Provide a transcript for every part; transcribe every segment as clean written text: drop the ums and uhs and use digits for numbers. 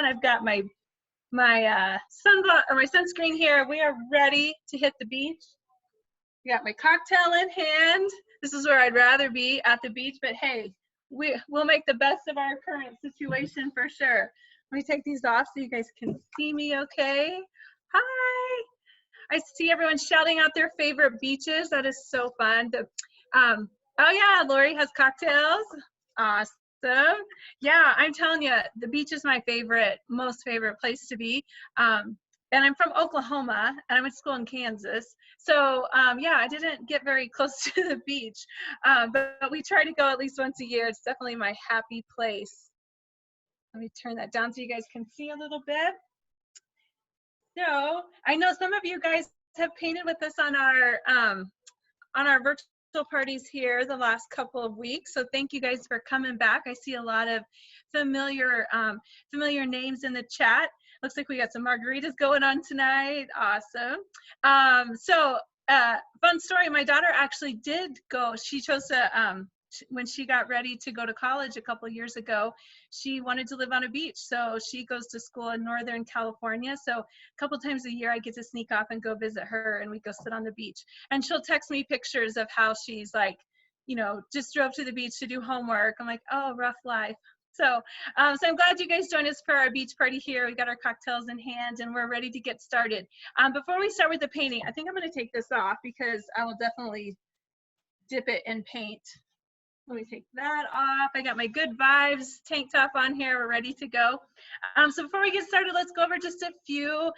I've got my sunscreen here. We are ready to hit the beach. I got my cocktail in hand. This is where I'd rather be, at the beach, but hey, we'll make the best of our current situation for sure. Let me take these off so you guys can see me okay. Hi. I see everyone shouting out their favorite beaches. That is so fun. Oh yeah, Lori has cocktails. Awesome. Yeah, I'm telling you, the beach is my most favorite place to be. And I'm from Oklahoma, and I went to school in Kansas. So yeah, I didn't get very close to the beach, but we try to go at least once a year. It's definitely my happy place. Let me turn that down so you guys can see a little bit. So I know some of you guys have painted with us on our virtual parties here the last couple of weeks. So thank you guys for coming back. I see a lot of familiar names in the chat. Looks like we got some margaritas going on tonight. Awesome. Fun story. My daughter actually did go. She chose to when she got ready to go to college a couple years ago, she wanted to live on a beach. So she goes to school in Northern California. So a couple times a year I get to sneak off and go visit her, and we go sit on the beach. And she'll text me pictures of how she's like, you know, just drove to the beach to do homework. I'm like, oh, rough life. So I'm glad you guys joined us for our beach party here. We got our cocktails in hand and we're ready to get started. Before we start with the painting, I think I'm going to take this off because I will definitely dip it in paint. Let me take that off. I got my Good Vibes tank top on here. We're ready to go. So before we get started, let's go over just a few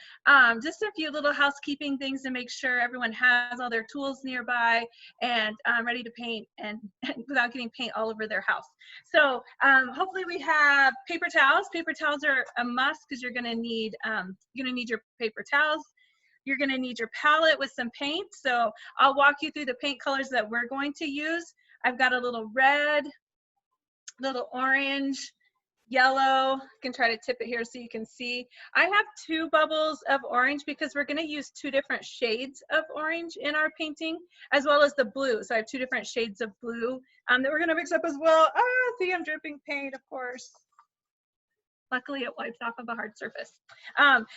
little housekeeping things to make sure everyone has all their tools nearby and ready to paint and without getting paint all over their house. So hopefully we have paper towels. Paper towels are a must because you're gonna need your paper towels. You're gonna need your palette with some paint. So I'll walk you through the paint colors that we're going to use. I've got a little red, little orange, yellow. I can try to tip it here so you can see. I have 2 bubbles of orange because we're going to use 2 different shades of orange in our painting, as well as the blue. So I have 2 different shades of blue that we're going to mix up as well. Ah, see, I'm dripping paint, of course. Luckily, it wipes off of a hard surface.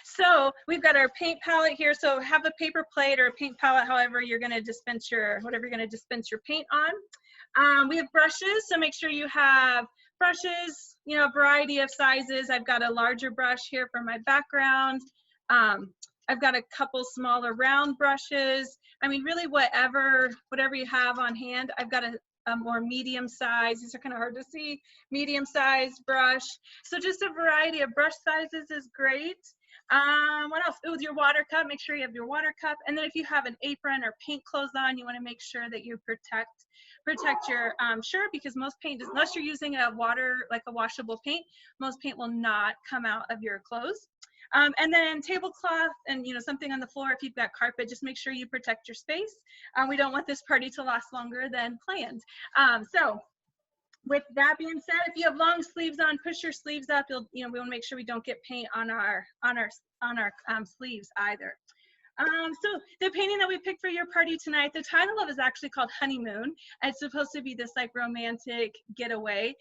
So we've got our paint palette here. So have a paper plate or a paint palette, however you're going to dispense your paint on. We have brushes, so make sure you have brushes, you know, a variety of sizes. I've got a larger brush here for my background. I've got a couple smaller round brushes. I mean, really whatever you have on hand. I've got a more medium size, these are kind of hard to see, medium size brush. So just a variety of brush sizes is great. What else? With your water cup, make sure you have your water cup. And then if you have an apron or paint clothes on, you want to make sure that you protect your shirt, because most paint, unless you're using a washable paint, most paint will not come out of your clothes. And then tablecloth and, you know, something on the floor. If you've got carpet, just make sure you protect your space. We don't want this party to last longer than planned. So with that being said, if you have long sleeves on, push your sleeves up. We want to make sure we don't get paint on our sleeves either. So the painting that we picked for your party tonight, the title of it is actually called Honeymoon. It's supposed to be this like romantic getaway.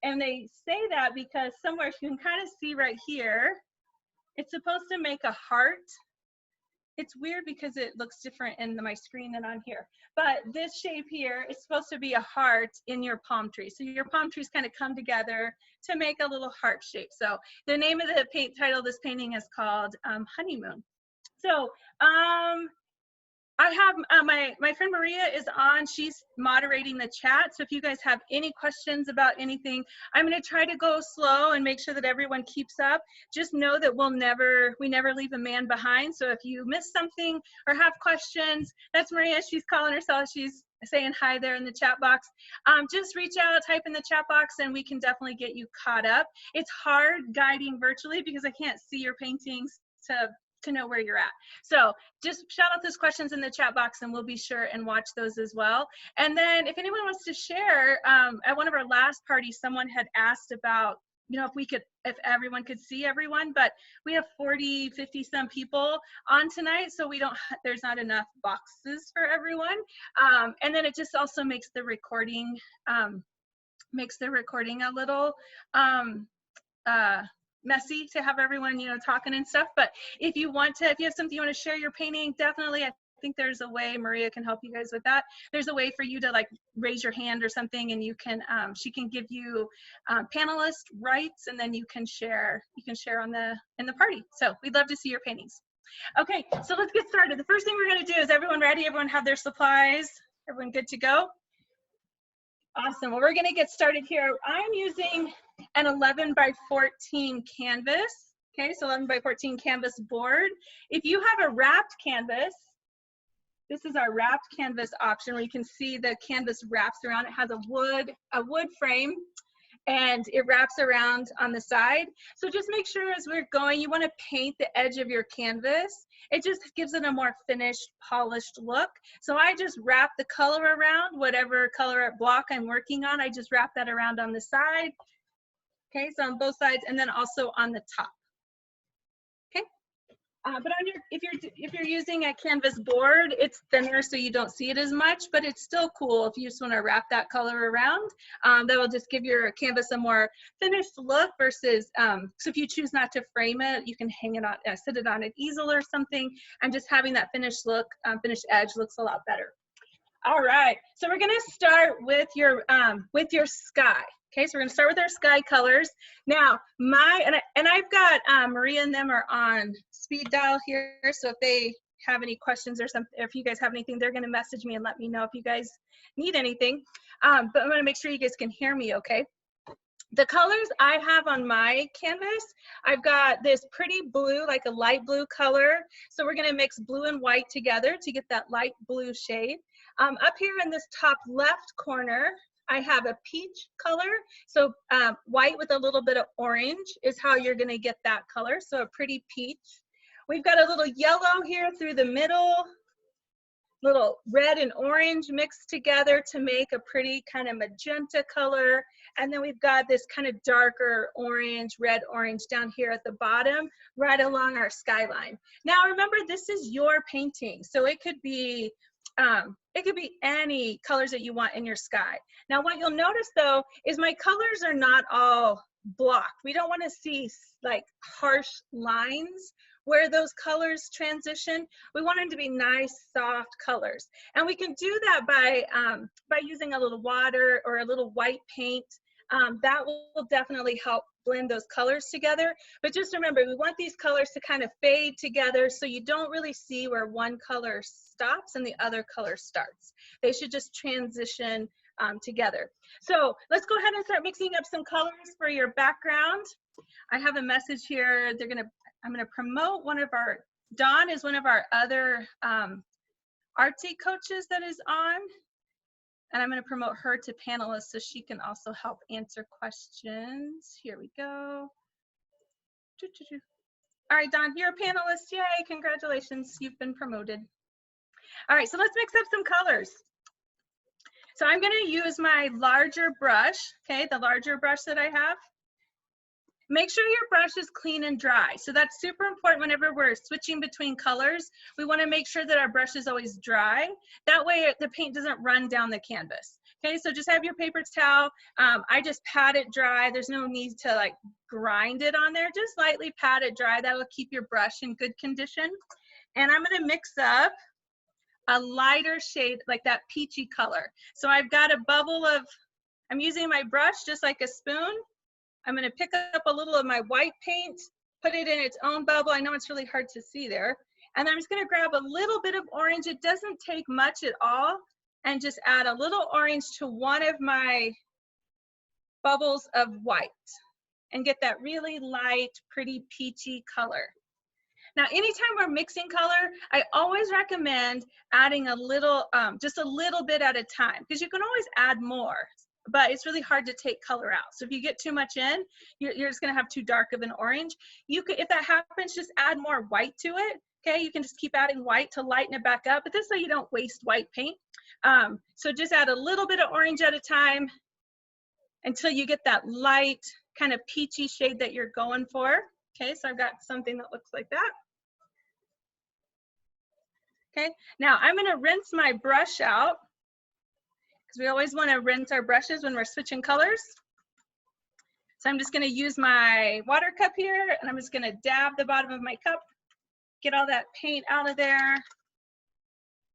And they say that because somewhere, if you can kind of see right here, it's supposed to make a heart. It's weird because it looks different in my screen than on here. But this shape here is supposed to be a heart in your palm tree. So your palm trees kind of come together to make a little heart shape. So the name of the title of this painting is called Honeymoon. So I have my friend Maria is on. She's moderating the chat. So if you guys have any questions about anything, I'm going to try to go slow and make sure that everyone keeps up. Just know that we never leave a man behind. So if you miss something or have questions, that's Maria. She's calling herself. She's saying hi there in the chat box. Just reach out, type in the chat box, and we can definitely get you caught up. It's hard guiding virtually because I can't see your paintings to know where you're at. So just shout out those questions in the chat box and we'll be sure and watch those as well. And then if anyone wants to share, at one of our last parties, someone had asked about, you know, if everyone could see everyone, but we have 40, 50 some people on tonight, so there's not enough boxes for everyone. And then it just also makes the recording a little, messy to have everyone, you know, talking and stuff. But if you want to, if you have something you want to share your painting, definitely, I think there's a way, Maria can help you guys with that. There's a way for you to like raise your hand or something, and you can, she can give you panelist rights, and then you can share on the, in the party. So we'd love to see your paintings. Okay, so let's get started. The first thing we're gonna do is, everyone ready? Everyone have their supplies? Everyone good to go? Awesome, well, we're gonna get started here. I'm using an 11 by 14 canvas. Okay, so 11 by 14 canvas board. If you have a wrapped canvas, this is our wrapped canvas option, where you can see the canvas wraps around. It has a wood frame, and it wraps around on the side. So just make sure as we're going, you want to paint the edge of your canvas. It just gives it a more finished, polished look. So I just wrap the color around, whatever color block I'm working on, I just wrap that around on the side. Okay, so on both sides, and then also on the top. Okay, but on your, if you're using a canvas board, it's thinner, so you don't see it as much, but it's still cool if you just want to wrap that color around. That will just give your canvas a more finished look versus, so if you choose not to frame it, you can hang it on, sit it on an easel or something, and just having that finished look, finished edge looks a lot better. All right, so we're gonna start with your sky. Okay, so we're gonna start with our sky colors. Now, I've got Maria and them are on speed dial here, so if they have any questions or something, if you guys have anything, they're gonna message me and let me know if you guys need anything. But I'm gonna make sure you guys can hear me okay. The colors I have on my canvas, I've got this pretty blue, like a light blue color. So we're gonna mix blue and white together to get that light blue shade. Up here in this top left corner, I have a peach color. So white with a little bit of orange is how you're gonna get that color. So a pretty peach. We've got a little yellow here through the middle, little red and orange mixed together to make a pretty kind of magenta color. And then we've got this kind of darker orange, red orange down here at the bottom, right along our skyline. Now remember, this is your painting, so it could be any colors that you want in your sky. Now what you'll notice though is my colors are not all blocked. We don't want to see like harsh lines where those colors transition. We want them to be nice, soft colors. And we can do that by using a little water or a little white paint. That will definitely help blend those colors together. But just remember, we want these colors to kind of fade together so you don't really see where one color stops and the other color starts. They should just transition together. So let's go ahead and start mixing up some colors for your background. I have a message here. I'm gonna promote Dawn is one of our other artsy coaches that is on. And I'm gonna promote her to panelist so she can also help answer questions. Here we go. All right, Dawn, you're a panelist. Yay, congratulations, you've been promoted. All right, so let's mix up some colors. So I'm gonna use my larger brush, okay, the larger brush that I have. Make sure your brush is clean and dry. So that's super important whenever we're switching between colors. We want to make sure that our brush is always dry. That way the paint doesn't run down the canvas. Okay, so just have your paper towel. I just pat it dry. There's no need to like grind it on there. Just lightly pat it dry. That will keep your brush in good condition. And I'm going to mix up a lighter shade, like that peachy color. So I've got a bubble of, I'm using my brush just like a spoon. I'm gonna pick up a little of my white paint, put it in its own bubble. I know it's really hard to see there. And I'm just gonna grab a little bit of orange. It doesn't take much at all. And just add a little orange to one of my bubbles of white and get that really light, pretty peachy color. Now, anytime we're mixing color, I always recommend adding a little, just a little bit at a time, because you can always add more. But it's really hard to take color out. So if you get too much in, you're just gonna have too dark of an orange. You could, if that happens, just add more white to it. Okay, you can just keep adding white to lighten it back up, but this way you don't waste white paint. So just add a little bit of orange at a time until you get that light kind of peachy shade that you're going for. Okay, so I've got something that looks like that. Okay, now I'm gonna rinse my brush out, because we always want to rinse our brushes when we're switching colors. So I'm just gonna use my water cup here, and I'm just gonna dab the bottom of my cup, get all that paint out of there.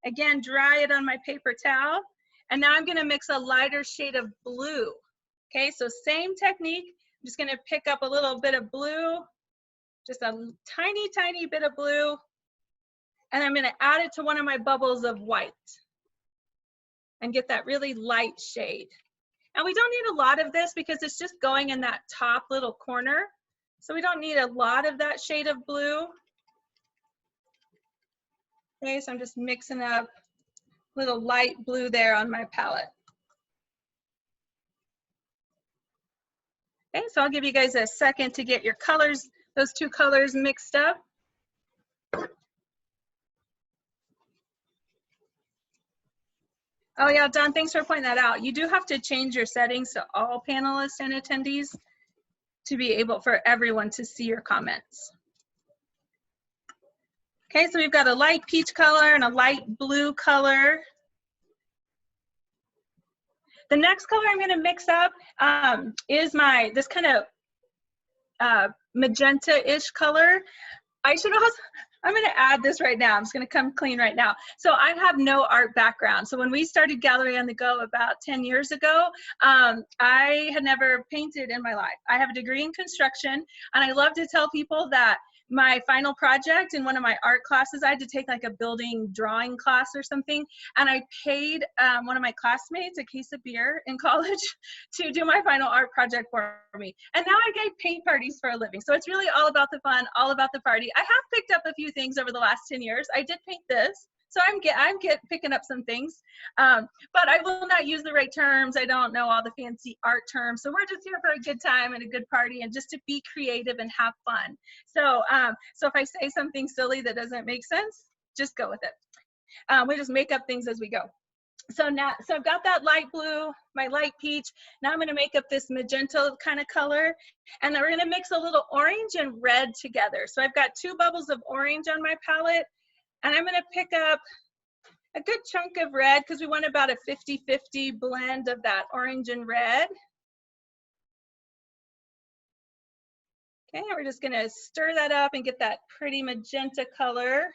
Again, dry it on my paper towel. And now I'm gonna mix a lighter shade of blue. Okay, so same technique. I'm just gonna pick up a little bit of blue, just a tiny, tiny bit of blue, and I'm gonna add it to one of my bubbles of white and get that really light shade. And we don't need a lot of this because it's just going in that top little corner. So we don't need a lot of that shade of blue. Okay, so I'm just mixing up a little light blue there on my palette. Okay, so I'll give you guys a second to get your colors, those two colors mixed up. Oh yeah, Don, thanks for pointing that out. You do have to change your settings to all panelists and attendees to be able for everyone to see your comments. Okay, so we've got a light peach color and a light blue color. The next color I'm gonna mix up is this kind of magenta-ish color. I'm gonna add this right now. I'm just gonna come clean right now. So I have no art background. So when we started Gallery on the Go about 10 years ago, I had never painted in my life. I have a degree in construction, and I love to tell people that my final project in one of my art classes, I had to take like a building drawing class or something, and I paid one of my classmates a case of beer in college to do my final art project for me. And now I give paint parties for a living. So it's really all about the fun, all about the party. I have picked up a few things over the last 10 years. I did paint this. So I'm picking up some things, but I will not use the right terms. I don't know all the fancy art terms. So we're just here for a good time and a good party and just to be creative and have fun. So, so if I say something silly that doesn't make sense, just go with it. We just make up things as we go. So I've got that light blue, my light peach. Now I'm gonna make up this magenta kind of color, and then we're gonna mix a little orange and red together. So I've got 2 bubbles of orange on my palette, and I'm gonna pick up a good chunk of red because we want about a 50-50 blend of that orange and red. Okay, we're just gonna stir that up and get that pretty magenta color.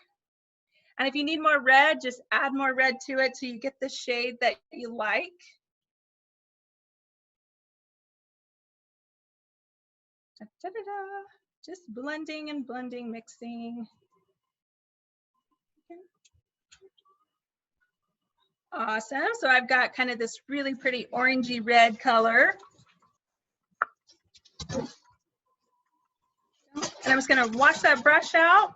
And if you need more red, just add more red to it so you get the shade that you like. Da, da, da, da. Just blending and blending, mixing. Okay. Awesome, so I've got kind of this really pretty orangey red color. And I'm just gonna wash that brush out.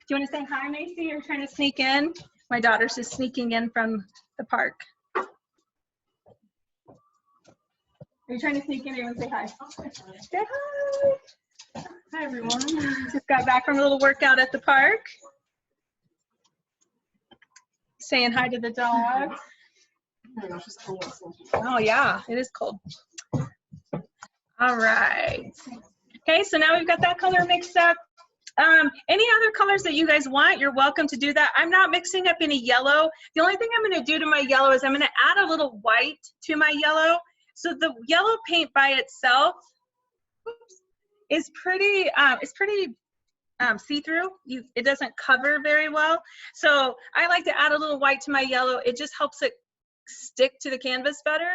Do you want to say hi, Macy? You're trying to sneak in? My daughter's just sneaking in from the park. Are you trying to sneak in? You want to say hi? Say hi. Hi, everyone. Just got back from a little workout at the park. Saying hi to the dog. Oh, yeah, it is cold. All right. Okay, so now we've got that color mixed up. Any other colors that you guys want, you're welcome to do that. I'm not mixing up any yellow. The only thing I'm going to do to my yellow is I'm going to add a little white to my yellow. So the yellow paint by itself is pretty, see-through. It doesn't cover very well. So I like to add a little white to my yellow. It just helps it stick to the canvas better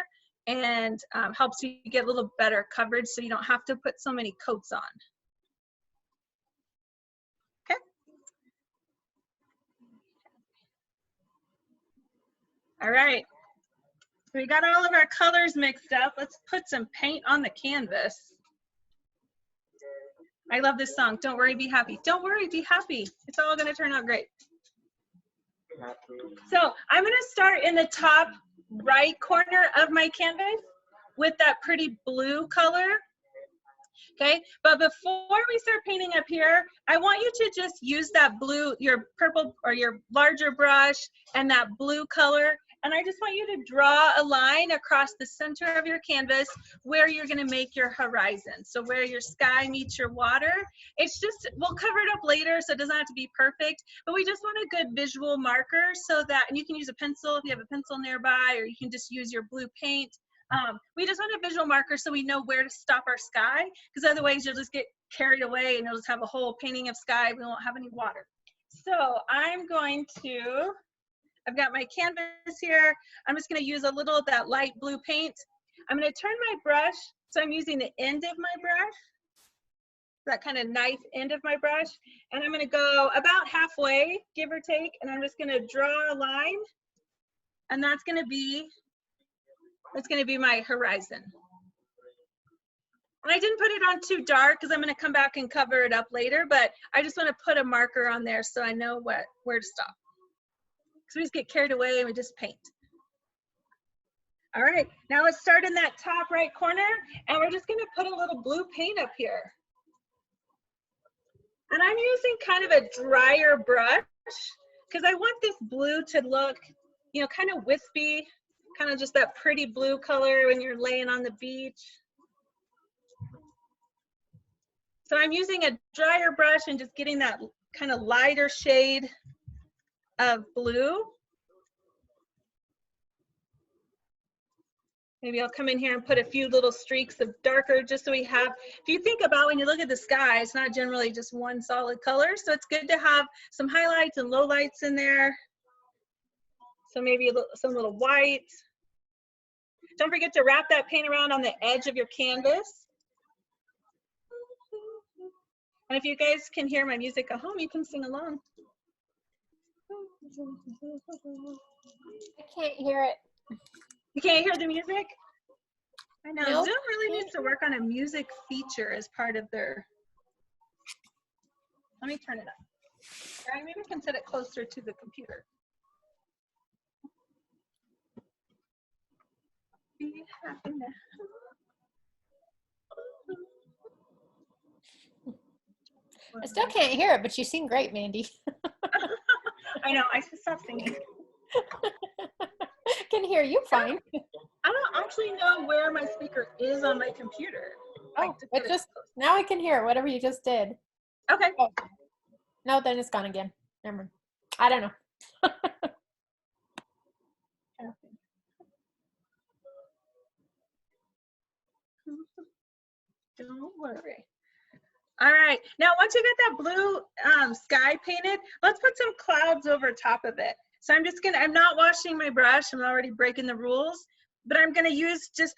and helps you get a little better coverage so you don't have to put so many coats on. Okay. All right. So we got all of our colors mixed up. Let's put some paint on the canvas. I love this song. Don't worry, be happy. Don't worry, be happy. It's all going to turn out great. So I'm going to start in the top right corner of my canvas with that pretty blue color. Okay, but before we start painting up here, I want you to just use that blue, your purple or your larger brush and that blue color. And I just want you to draw a line across the center of your canvas where you're going to make your horizon. So where your sky meets your water. It's just, we'll cover it up later, so it doesn't have to be perfect, but we just want a good visual marker so that, and you can use a pencil if you have a pencil nearby, or you can just use your blue paint We just want a visual marker so we know where to stop our sky, because otherwise you'll just get carried away and you'll just have a whole painting of sky. We won't have any water. So I'm going to, I've got my canvas here. I'm just going to use a little of that light blue paint. I'm going to turn my brush, so I'm using the end of my brush, that kind of knife end of my brush, and I'm going to go about halfway, give or take, and I'm just going to draw a line, and that's going to be my horizon. And I didn't put it on too dark because I'm going to come back and cover it up later, but I just want to put a marker on there so I know where to stop. Because we just get carried away and we just paint. All right, now let's start in that top right corner, and we're just going to put a little blue paint up here. And I'm using kind of a drier brush because I want this blue to look, you know, kind of wispy, kind of just that pretty blue color when you're laying on the beach. So I'm using a drier brush and just getting that kind of lighter shade of blue. Maybe I'll come in here and put a few little streaks of darker just so we have, if you think about when you look at the sky, it's not generally just one solid color. So it's good to have some highlights and lowlights in there. So maybe some little white. Don't forget to wrap that paint around on the edge of your canvas. And if you guys can hear my music at home, you can sing along. I can't hear it. You can't hear the music? I know, Nope. Zoom really needs to work on a music feature as part of their, let me turn it up. Or maybe I can set it closer to the computer. Be happy now. I still can't hear it, but you sing great, Mandy. I know, I should stop singing. I can hear you fine. I don't actually know where my speaker is on my computer. Oh, it just, now I can hear it, whatever you just did. Okay. Oh. No, then it's gone again. Never mind. I don't know. Don't worry. All right, now once you get that blue sky painted, let's put some clouds over top of it. So I'm not washing my brush, I'm already breaking the rules, but I'm gonna use just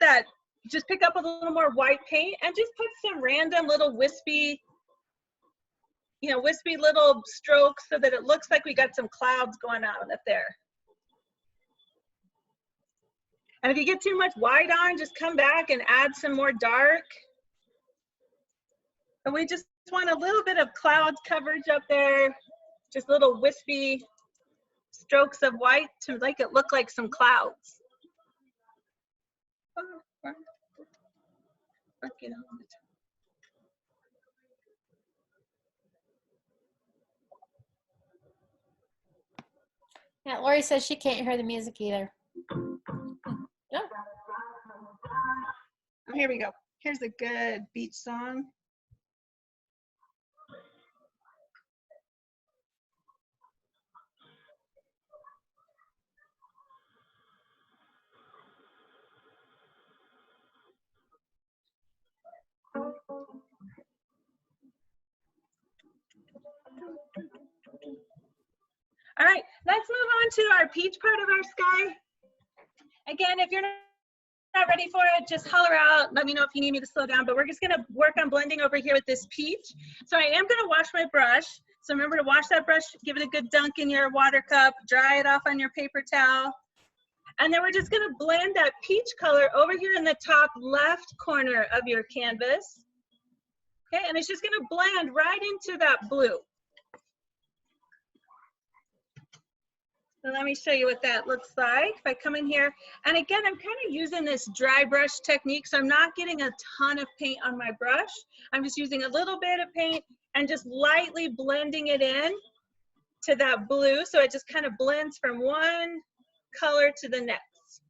pick up a little more white paint and just put some random little wispy little strokes so that it looks like we got some clouds going on up there. And if you get too much white on, just come back and add some more dark. And we just want a little bit of cloud coverage up there, just little wispy strokes of white to make it look like some clouds. Yeah, Lori says she can't hear the music either. No. Oh, here we go. Here's a good beach song. All right, let's move on to our peach part of our sky. Again, if you're not ready for it, just holler out. Let me know if you need me to slow down, but we're just gonna work on blending over here with this peach. So I am gonna wash my brush. So remember to wash that brush, give it a good dunk in your water cup, dry it off on your paper towel. And then we're just gonna blend that peach color over here in the top left corner of your canvas. Okay, and it's just gonna blend right into that blue. So let me show you what that looks like. If I come in here, and again, I'm kind of using this dry brush technique, so I'm not getting a ton of paint on my brush. I'm just using a little bit of paint and just lightly blending it in to that blue, so it just kind of blends from one color to the next.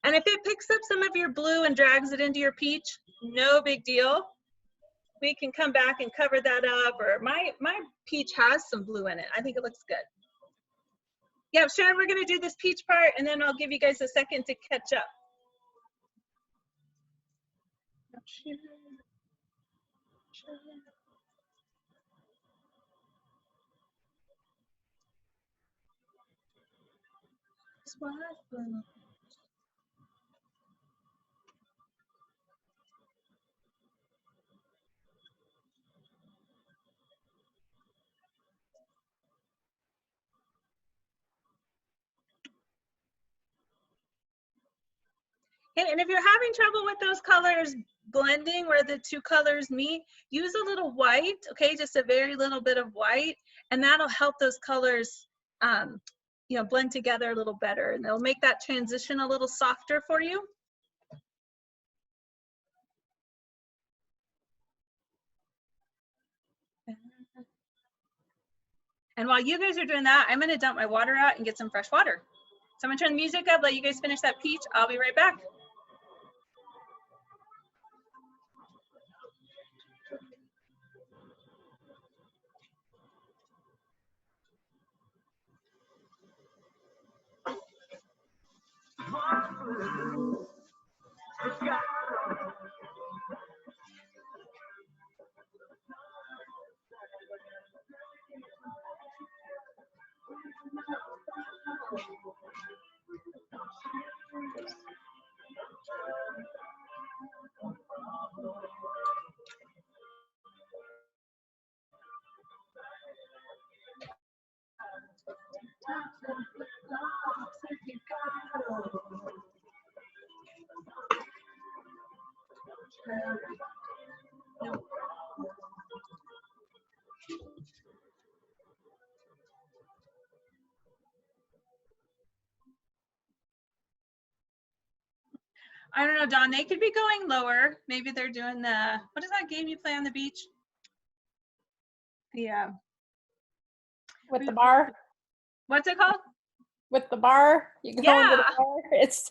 And if it picks up some of your blue and drags it into your peach, no big deal. We can come back and cover that up, or my peach has some blue in it. I think it looks good. Yeah, Sharon, we're gonna do this peach part and then I'll give you guys a second to catch up. And if you're having trouble with those colors blending where the two colors meet, use a little white, okay, just a very little bit of white, and that'll help those colors you know, blend together a little better, and it'll make that transition a little softer for you. And while you guys are doing that, I'm gonna dump my water out and get some fresh water. So I'm gonna turn the music up, let you guys finish that peach. I'll be right back. I don't know, Don, they could be going lower. Maybe they're doing the, what is that game you play on the beach? Yeah. With the bar? What's it called? With the bar? You go into the Yeah. bar? It's,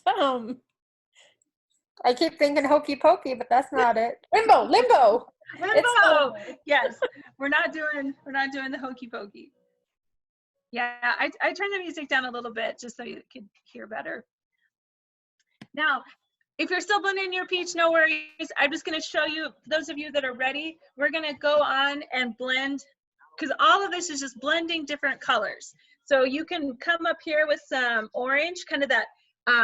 I keep thinking hokey pokey, but that's not it. Limbo, limbo. Limbo. Yes, we're not doing the hokey pokey. Yeah, I turned the music down a little bit just so you could hear better. Now, if you're still blending your peach, no worries. I'm just gonna show you, those of you that are ready, we're gonna go on and blend, because all of this is just blending different colors. So you can come up here with some orange, kind of that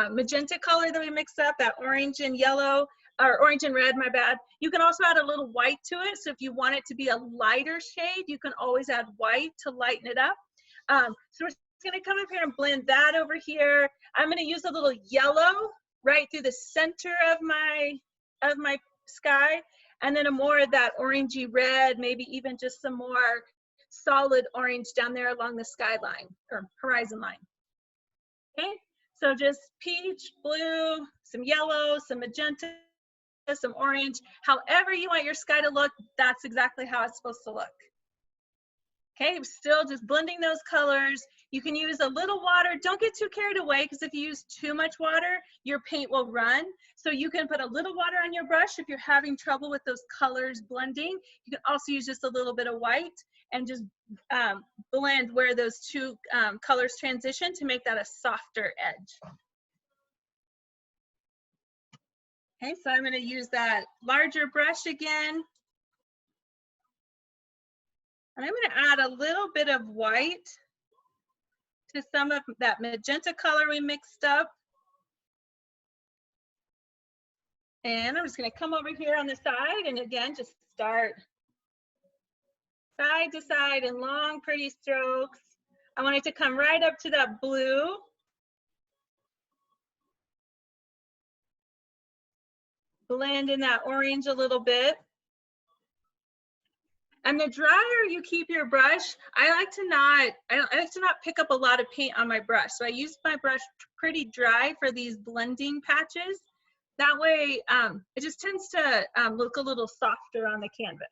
magenta color that we mixed up, that orange and yellow, or orange and red, my bad. You can also add a little white to it. So if you want it to be a lighter shade, you can always add white to lighten it up. So we're just gonna come up here and blend that over here. I'm gonna use a little yellow right through the center of my sky, and then a more of that orangey red, maybe even just some more solid orange down there along the skyline or horizon line. Okay, so just peach, blue, some yellow, some magenta, some orange. However you want your sky to look, that's exactly how it's supposed to look. Okay, still just blending those colors. You can use a little water. Don't get too carried away, because if you use too much water, your paint will run. So you can put a little water on your brush if you're having trouble with those colors blending. You can also use just a little bit of white and just blend where those two colors transition to make that a softer edge. Okay, so I'm going to use that larger brush again. And I'm going to add a little bit of white to some of that magenta color we mixed up. And I'm just going to come over here on the side and again, just start side to side in long, pretty strokes. I want it to come right up to that blue. Blend in that orange a little bit. And the drier you keep your brush, I like to not pick up a lot of paint on my brush. So I use my brush pretty dry for these blending patches. That way, it just tends to look a little softer on the canvas.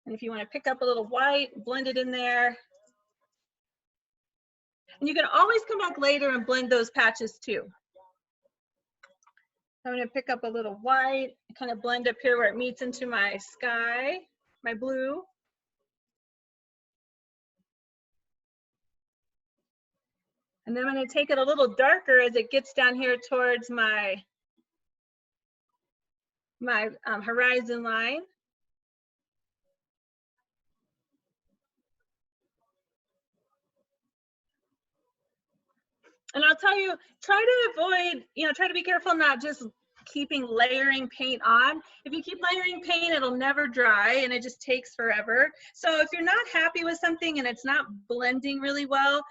And if you want to pick up a little white, blend it in there. And you can always come back later and blend those patches too. I'm going to pick up a little white, kind of blend up here where it meets into my sky, my blue. And then I'm going to take it a little darker as it gets down here towards my my horizon line. And I'll tell you, try to avoid, try to be careful not just keeping layering paint on. If you keep layering paint, it'll never dry and it just takes forever. So if you're not happy with something and it's not blending really well,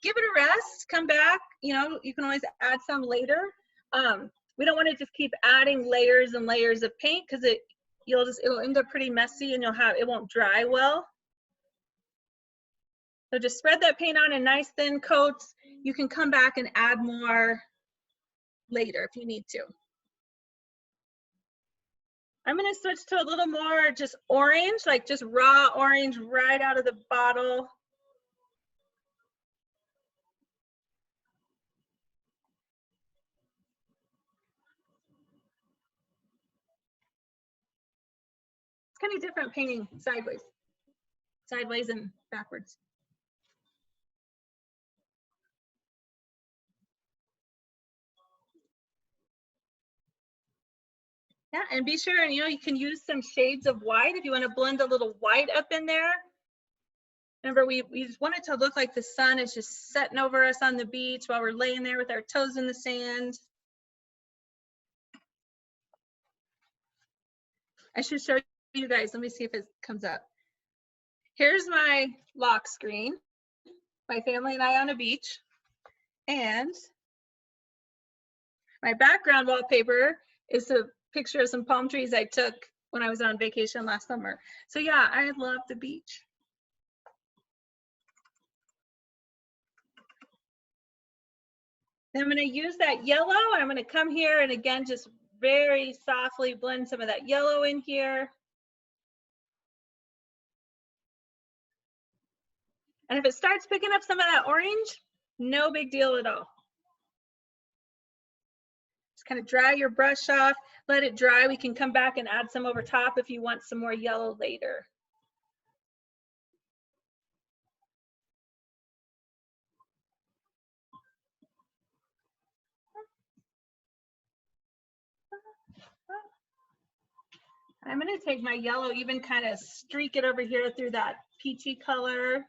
give it a rest, come back. You can always add some later. We don't want to just keep adding layers and layers of paint because it'll end up pretty messy and it won't dry well. So just spread that paint on in nice thin coats. You can come back and add more later if you need to. I'm going to switch to a little more just orange, like just raw orange right out of the bottle. It's kind of different painting sideways and backwards. Yeah, and be sure, and you can use some shades of white if you want to blend a little white up in there. Remember, we just want it to look like the sun is just setting over us on the beach while we're laying there with our toes in the sand. I should show you guys. Let me see if it comes up. Here's my lock screen, my family and I on a beach. And my background wallpaper is a picture of some palm trees I took when I was on vacation last summer. So yeah, I love the beach. Then I'm going to use that yellow and I'm going to come here and again just very softly blend some of that yellow in here. And if it starts picking up some of that orange, no big deal at all. Just kind of dry your brush off, let it dry. We can come back and add some over top if you want some more yellow later. I'm going to take my yellow, even kind of streak it over here through that peachy color.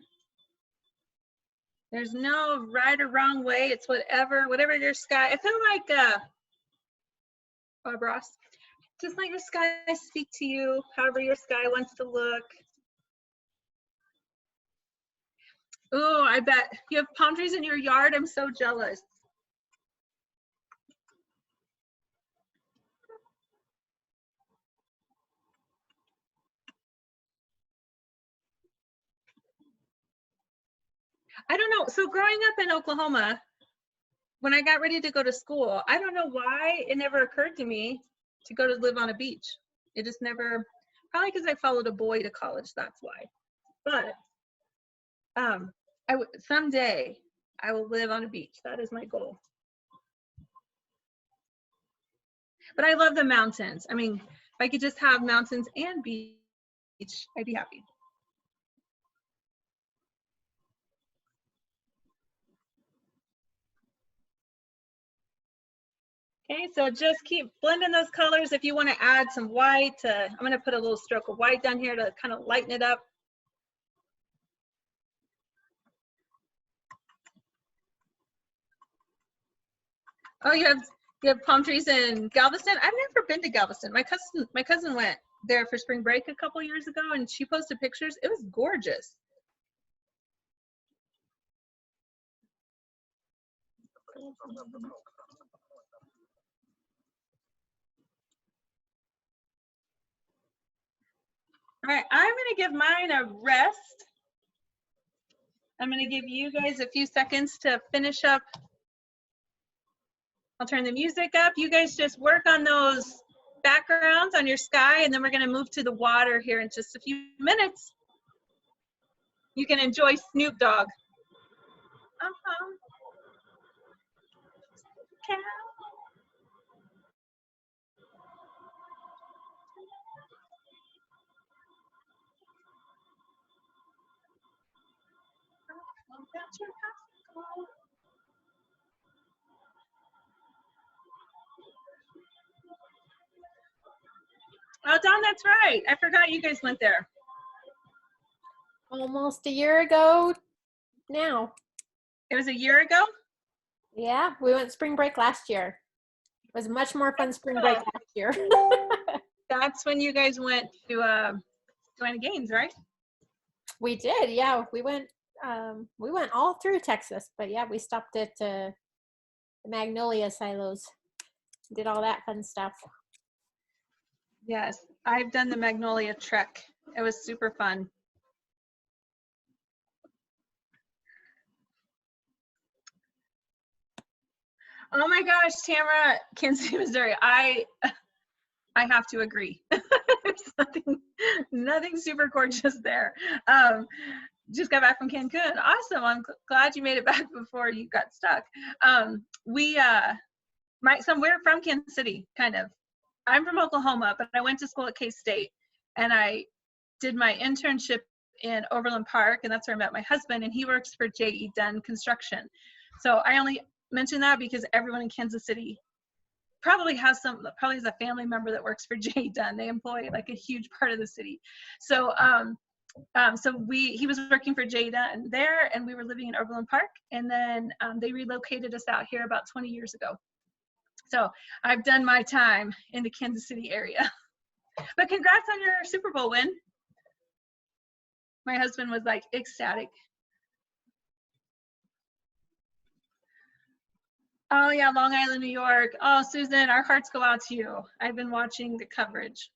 There's no right or wrong way. It's whatever your sky. I feel like Bob Ross, just let your sky speak to you, however your sky wants to look. Oh, I bet you have palm trees in your yard. I'm so jealous. I don't know. So growing up in Oklahoma, when I got ready to go to school, I don't know why it never occurred to me to go to live on a beach. It just never, probably because I followed a boy to college, that's why. But someday I will live on a beach. That is my goal. But I love the mountains. I mean, if I could just have mountains and beach, I'd be happy. Okay, so just keep blending those colors. If you want to add some white, I'm going to put a little stroke of white down here to kind of lighten it up. Oh, you have palm trees in Galveston? I've never been to Galveston. My cousin went there for spring break a couple years ago and she posted pictures. It was gorgeous. All right, I'm going to give mine a rest. I'm going to give you guys a few seconds to finish up. I'll turn the music up. You guys just work on those backgrounds on your sky, and then we're going to move to the water here in just a few minutes. You can enjoy Snoop Dogg. Cow. Oh, Dawn, that's right. I forgot you guys went there. Almost a year ago now. It was a year ago? Yeah, we went spring break last year. It was much more fun spring break last year. That's when you guys went to Joanna Gaines, right? We did, yeah. We went all through Texas, but yeah, we stopped at the Magnolia Silos. Did all that fun stuff. Yes, I've done the Magnolia trek. It was super fun. Oh my gosh, Tamara, Kansas City, Missouri. I have to agree. There's nothing super gorgeous there. Just got back from Cancun. Awesome. I'm glad you made it back before you got stuck. We're from Kansas City, kind of. I'm from Oklahoma, but I went to school at K-State, and I did my internship in Overland Park, and that's where I met my husband, and he works for J.E. Dunn Construction. So I only mention that because everyone in Kansas City probably has a family member that works for J.E. Dunn. They employ like a huge part of the city. So he was working for J.E. Dunn there, and we were living in Overland Park, and then they relocated us out here about 20 years ago. So I've done my time in the Kansas City area. But congrats on your Super Bowl win. My husband was like ecstatic. Oh yeah, Long Island, New York. Oh, Susan, our hearts go out to you. I've been watching the coverage.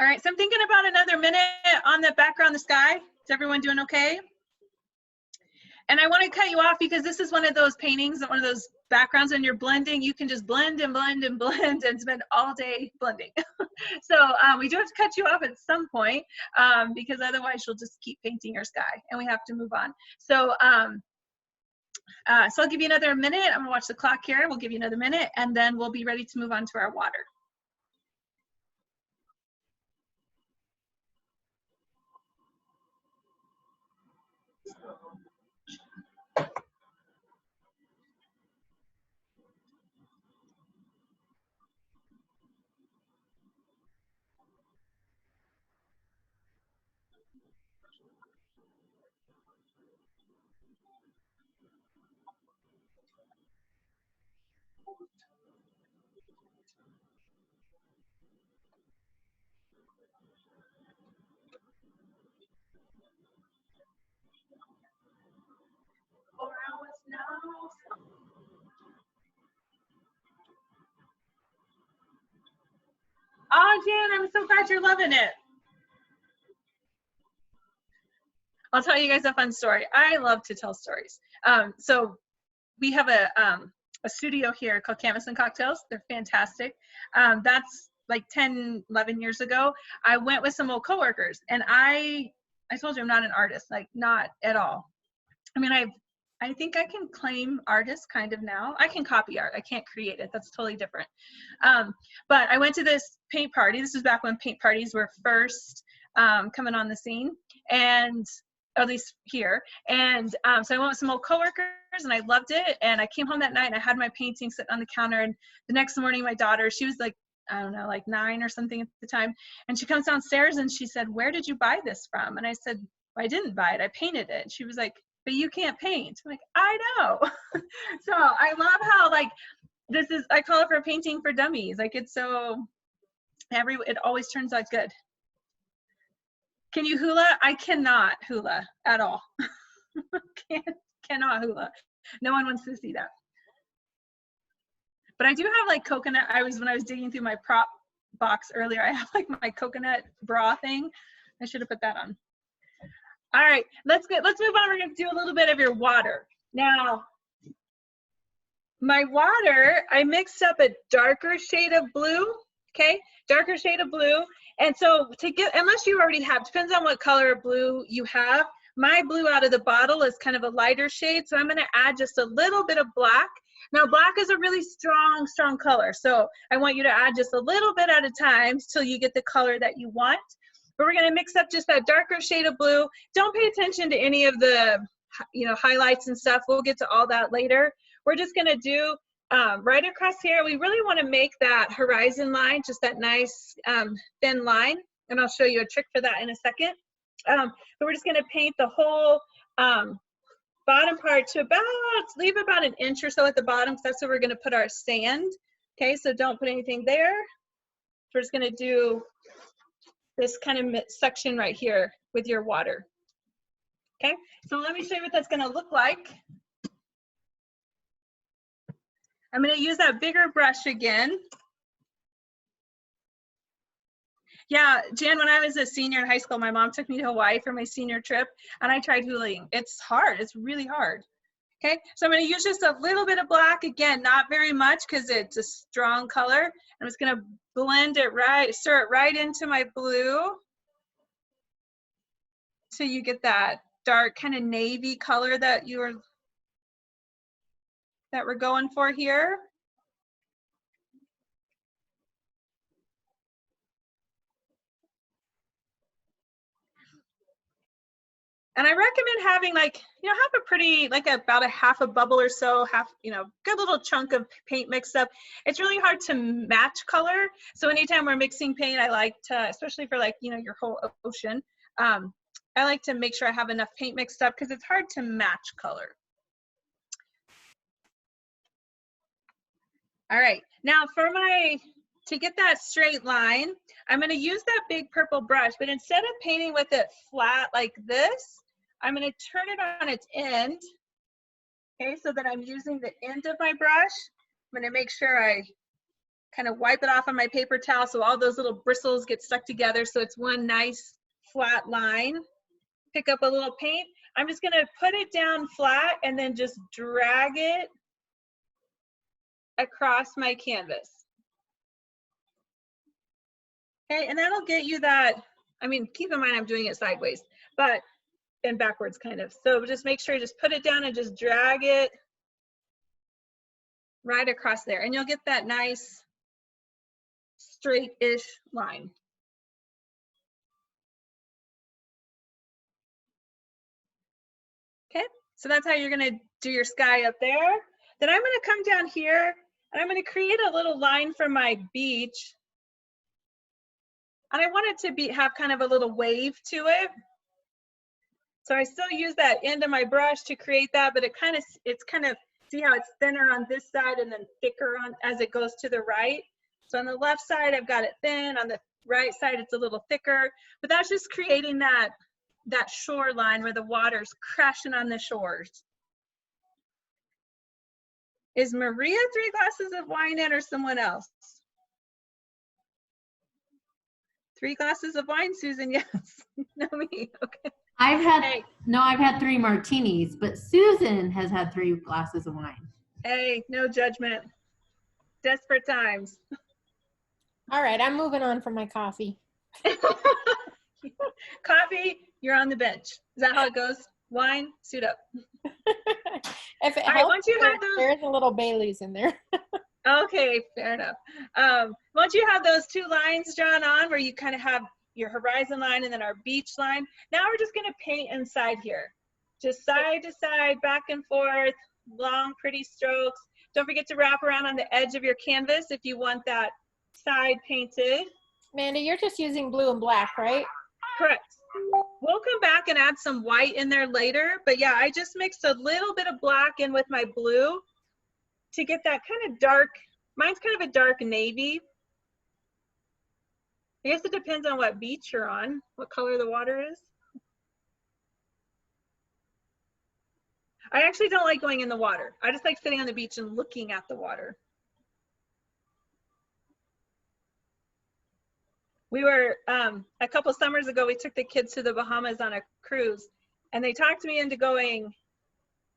All right, so I'm thinking about another minute on the background, the sky. Is everyone doing okay? And I want to cut you off because this is one of those paintings, one of those backgrounds when you're blending, you can just blend and blend and blend and spend all day blending. So we do have to cut you off at some point because otherwise you'll just keep painting your sky and we have to move on. So I'll give you another minute. I'm gonna watch the clock here. We'll give you another minute and then we'll be ready to move on to our water. Oh, Jan, I'm so glad you're loving it. I'll tell you guys a fun story. I love to tell stories. So we have a studio here called Canvas and Cocktails. They're fantastic. That's like 10, 11 years ago. I went with some old coworkers and I told you I'm not an artist, like not at all. I mean, I think I can claim artist kind of now. I can copy art. I can't create it. That's totally different. But I went to this paint party. This was back when paint parties were first coming on the scene, and at least here. And so I went with some old coworkers and I loved it. And I came home that night and I had my painting sitting on the counter. And the next morning, my daughter, she was like, I don't know, like 9 or something at the time. And she comes downstairs and she said, "Where did you buy this from?" And I said, "Well, I didn't buy it. I painted it." And she was like, "But you can't paint." I'm like, "I know." So I love how like this is, I call it for painting for dummies. Like it's so, it always turns out good. Can you hula? I cannot hula at all. Cannot hula. No one wants to see that. But I do have like coconut. When I was digging through my prop box earlier, I have like my coconut bra thing. I should have put that on. All right, let's move on. We're gonna do a little bit of your water. Now, my water, I mixed up a darker shade of blue, okay? Darker shade of blue. And so unless you already have, depends on what color of blue you have. My blue out of the bottle is kind of a lighter shade, so I'm gonna add just a little bit of black. Now, black is a really strong, strong color, so I want you to add just a little bit at a time till you get the color that you want. But we're gonna mix up just that darker shade of blue. Don't pay attention to any of the highlights and stuff. We'll get to all that later. We're just gonna do right across here. We really wanna make that horizon line, just that nice thin line. And I'll show you a trick for that in a second. But we're just gonna paint the whole bottom part to leave about an inch or so at the bottom, because that's where we're gonna put our sand. Okay, so don't put anything there. We're just gonna do this kind of section right here with your water. Okay, so let me show you what that's gonna look like. I'm gonna use that bigger brush again. Yeah, Jan, when I was a senior in high school, my mom took me to Hawaii for my senior trip, and I tried hulaing. It's hard, it's really hard. Okay, so I'm gonna use just a little bit of black, again, not very much because it's a strong color. I'm just gonna blend it right, stir it right into my blue. So you get that dark kind of navy color that we're going for here. And I recommend having have a pretty, about a half a bubble or so, good little chunk of paint mixed up. It's really hard to match color. So anytime we're mixing paint, I like to, especially for your whole ocean, I like to make sure I have enough paint mixed up because it's hard to match color. All right, now to get that straight line, I'm gonna use that big purple brush, but instead of painting with it flat like this, I'm gonna turn it on its end, okay, so that I'm using the end of my brush. I'm gonna make sure I kind of wipe it off on my paper towel so all those little bristles get stuck together so it's one nice flat line. Pick up a little paint. I'm just gonna put it down flat and then just drag it across my canvas. Okay, and that'll get you that, keep in mind I'm doing it sideways, and backwards kind of. So just make sure you just put it down and just drag it right across there. And you'll get that nice straight-ish line. Okay, so that's how you're gonna do your sky up there. Then I'm gonna come down here and I'm gonna create a little line for my beach. And I want it to have kind of a little wave to it. So I still use that end of my brush to create that, but it's kind of, see how it's thinner on this side and then thicker as it goes to the right. So on the left side, I've got it thin. On the right side, it's a little thicker, but that's just creating that shoreline where the water's crashing on the shores. Is Maria 3 glasses of wine in or someone else? 3 glasses of wine, Susan, yes. No, me, okay. I've had 3 martinis, but Susan has had 3 glasses of wine. Hey, no judgment. Desperate times. All right, I'm moving on from my coffee. Coffee, you're on the bench. Is that how it goes? Wine, suit up. If it All right, helps, once you have those, there's a little Bailey's in there. Okay, fair enough. Once you have those 2 lines drawn on where you kind of have your horizon line and then our beach line, now we're just gonna paint inside here. Just side to side, back and forth, long, pretty strokes. Don't forget to wrap around on the edge of your canvas if you want that side painted. Mandy, you're just using blue and black, right? Correct. We'll come back and add some white in there later, but yeah, I just mixed a little bit of black in with my blue to get that kind of dark, mine's kind of a dark navy. I guess it depends on what beach you're on, what color the water is. I actually don't like going in the water. I just like sitting on the beach and looking at the water. We were, a couple summers ago, we took the kids to the Bahamas on a cruise, and they talked me into going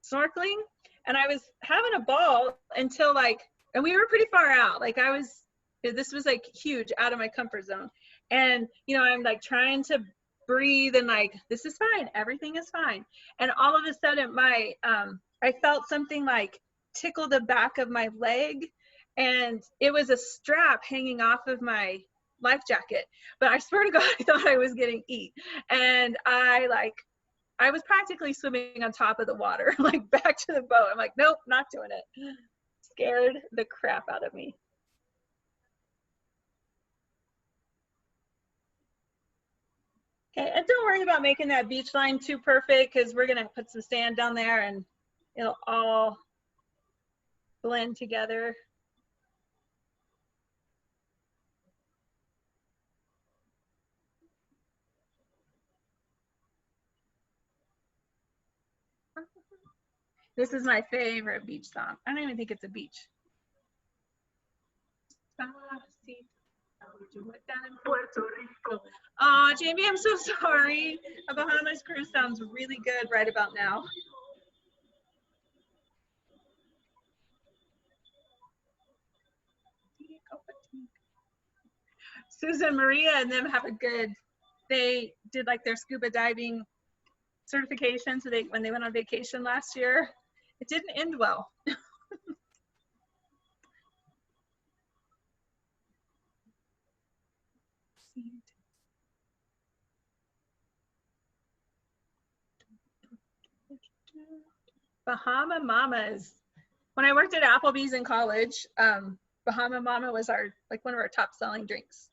snorkeling, and I was having a ball until and we were pretty far out. This was huge, out of my comfort zone. And, I'm trying to breathe and this is fine, everything is fine. And all of a sudden I felt something tickle the back of my leg, and it was a strap hanging off of my life jacket, but I swear to God, I thought I was getting eat. And I I was practically swimming on top of the water, like back to the boat. I'm like, nope, not doing it. Scared the crap out of me. Okay, and don't worry about making that beach line too perfect because we're gonna put some sand down there and it'll all blend together. This is my favorite beach song. I don't even think it's a beach. Oh, Jamie, I'm so sorry. A Bahamas cruise sounds really good right about now. Susan, Maria, and them have a good, they did like their scuba diving certification. So when they went on vacation last year, it didn't end well. Bahama Mamas. When I worked at Applebee's in college, Bahama Mama was one of our top selling drinks.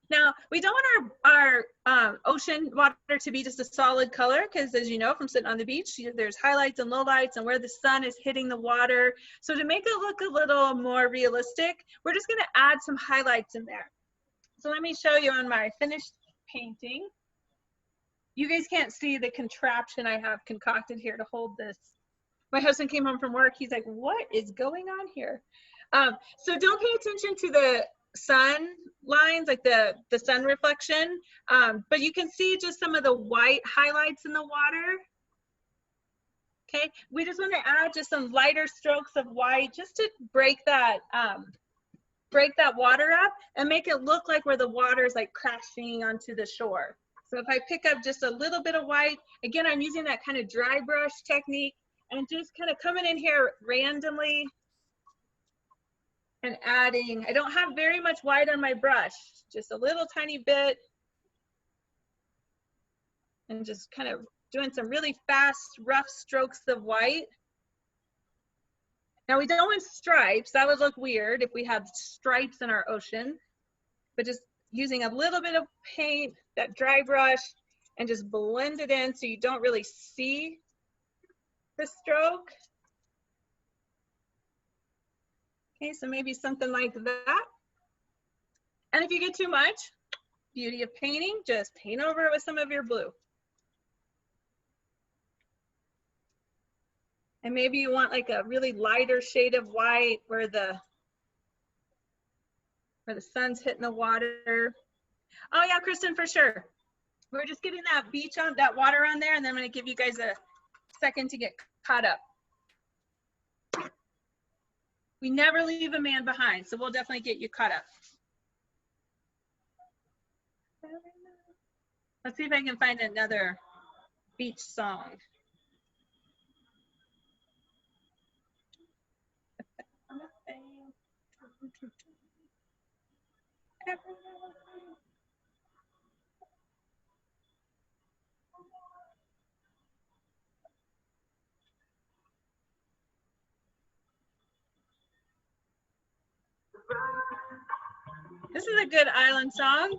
Now, we don't want our ocean water to be just a solid color because, as you know, from sitting on the beach, there's highlights and lowlights and where the sun is hitting the water. So to make it look a little more realistic, we're just going to add some highlights in there. So let me show you on my finished painting. You guys can't see the contraption I have concocted here to hold this. My husband came home from work. He's like, what is going on here? So don't pay attention to the sun lines, like the sun reflection, but you can see just some of the white highlights in the water. Okay, we just want to add just some lighter strokes of white just to break that water up and make it look like where the water is like crashing onto the shore. So if I pick up just a little bit of white, again, I'm using that kind of dry brush technique and just kind of coming in here randomly and adding. I don't have very much white on my brush, just a little tiny bit. And just kind of doing some really fast, rough strokes of white. Now we don't want stripes. That would look weird if we had stripes in our ocean, but just using a little bit of paint, that dry brush, and just blend it in so you don't really see the stroke. Okay, so maybe something like that. And if you get too much, beauty of painting, just paint over it with some of your blue. And maybe you want like a really lighter shade of white where the sun's hitting the water. Oh yeah, Kristen, for sure. We're just getting that beach on, that water on there, and then I'm gonna give you guys a second to get caught up. We never leave a man behind, so we'll definitely get you caught up. Let's see if I can find another beach song. This is a good island song.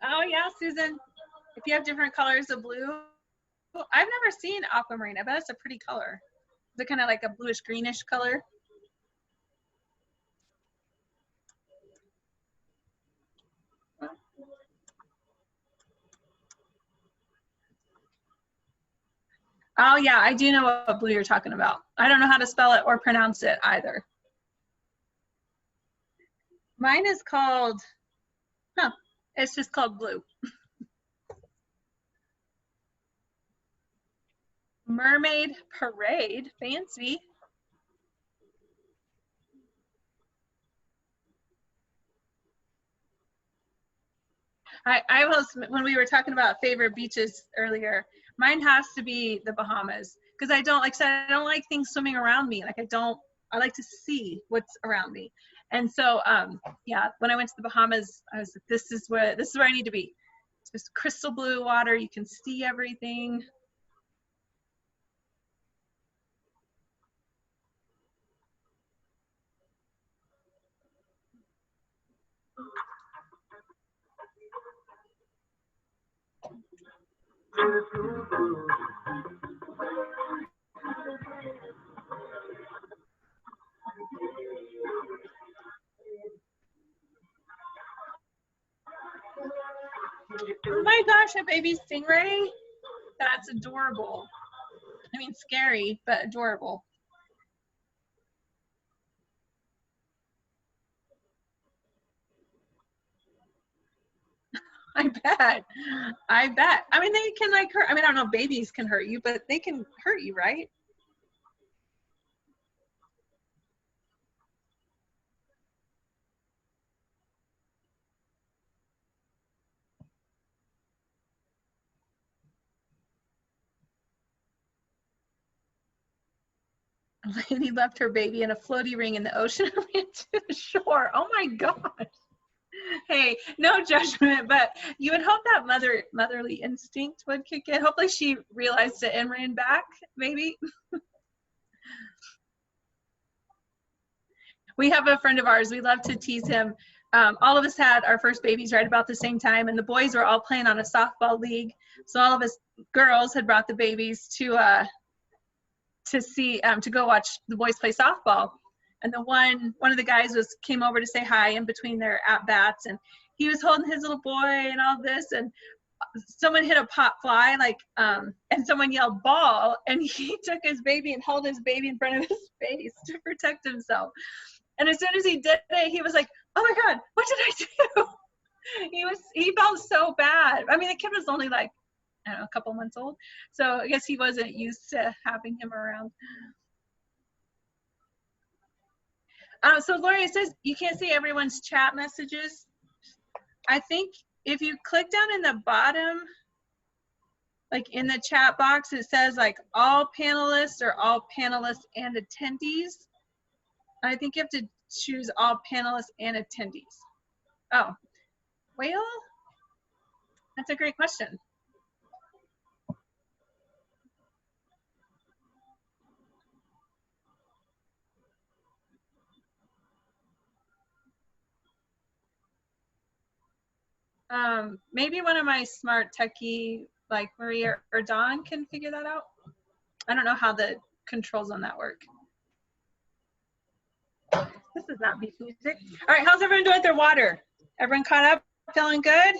Oh yeah, Susan, if you have different colors of blue, I've never seen aquamarine. I bet it's a pretty color. Is it kind of like a bluish greenish color? Oh yeah, I do know what blue you're talking about. I don't know how to spell it or pronounce it either. Mine is called, it's just called blue. Mermaid Parade, fancy. I was, when we were talking about favorite beaches earlier, mine has to be the Bahamas, because I don't, like I said, I don't like things swimming around me. Like I like to see what's around me. And so, yeah, when I went to the Bahamas, I was like, this is where I need to be. It's just crystal blue water. You can see everything. Oh my gosh, a baby stingray? That's adorable. I mean, scary, but adorable. I bet. I bet. I mean, they can like hurt. I mean, I don't know if babies can hurt you, but they can hurt you, right? A lady left her baby in a floaty ring in the ocean and ran to the shore. Oh my gosh. Hey, no judgment, but you would hope that motherly instinct would kick in. Hopefully she realized it and ran back, maybe. We have a friend of ours, we love to tease him. All of us had our first babies right about the same time, and the boys were all playing on a softball league. So all of us girls had brought the babies to see to go watch the boys play softball. And the one of the guys came over to say hi in between their at bats, and he was holding his little boy and all this, and someone hit a pop fly, like and someone yelled ball, and he took his baby and held his baby in front of his face to protect himself. And as soon as he did it, he was like, oh my God, what did I do? He felt so bad. I mean, the kid was only like, I don't know, a couple months old. So I guess he wasn't used to having him around. So Lori, it says you can't see everyone's chat messages. I think if you click down in the bottom, like in the chat box, it says like all panelists or all panelists and attendees. I think you have to choose all panelists and attendees. Oh, well, that's a great question. Maybe one of my smart techie like Maria or Dawn can figure that out. I don't know how the controls on that work. This is not beach music. All right, how's everyone doing with their water? Everyone caught up, feeling good?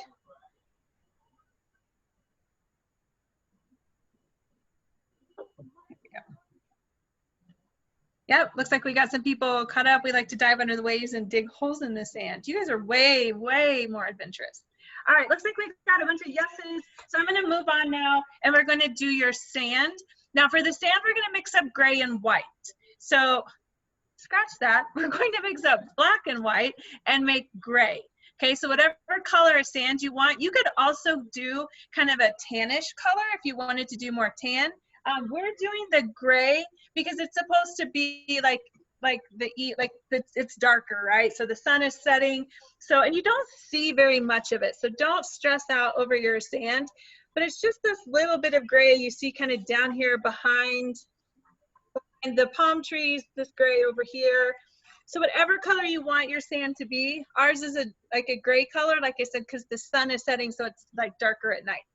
Yep, looks like we got some people caught up. We like to dive under the waves and dig holes in the sand. You guys are way, way more adventurous. All right, looks like we've got a bunch of yeses. So I'm gonna move on now, and we're gonna do your sand. Now for the sand, we're gonna mix up gray and white. So scratch that. We're going to mix up black and white and make gray. Okay, so whatever color of sand you want, you could also do kind of a tannish color if you wanted to do more tan. We're doing the gray because it's supposed to be it's darker, right? So the sun is setting. So, and you don't see very much of it. So don't stress out over your sand, but it's just this little bit of gray you see kind of down here behind the palm trees, this gray over here. So whatever color you want your sand to be, ours is like a gray color, like I said, because the sun is setting, so it's like darker at night.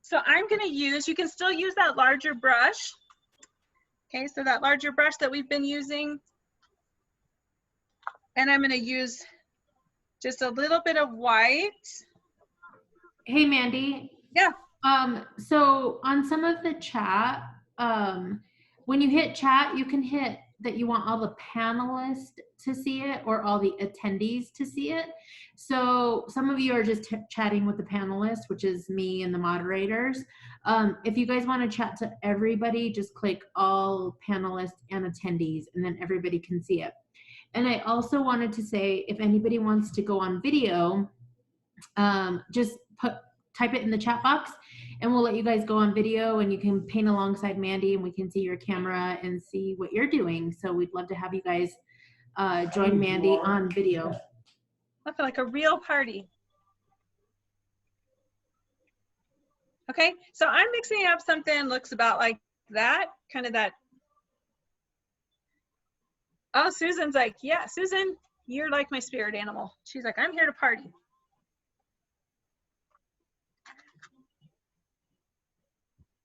So I'm gonna use, you can still use that larger brush. Okay, so that larger brush that we've been using. And I'm gonna use just a little bit of white. Hey, Mandy, Yeah. So on some of the chat, when you hit chat, you can hit that you want all the panelists to see it or all the attendees to see it. So some of you are just chatting with the panelists, which is me and the moderators. If you guys want to chat to everybody, just click all panelists and attendees, and then everybody can see it. And I also wanted to say, if anybody wants to go on video, just type it in the chat box, and we'll let you guys go on video, and you can paint alongside Mandy, and we can see your camera and see what you're doing. So we'd love to have you guys join Mandy on video. Look like a real party. Okay, so I'm mixing up something looks about like that, kind of that. Oh, Susan's like, yeah, Susan, you're like my spirit animal. She's like, I'm here to party.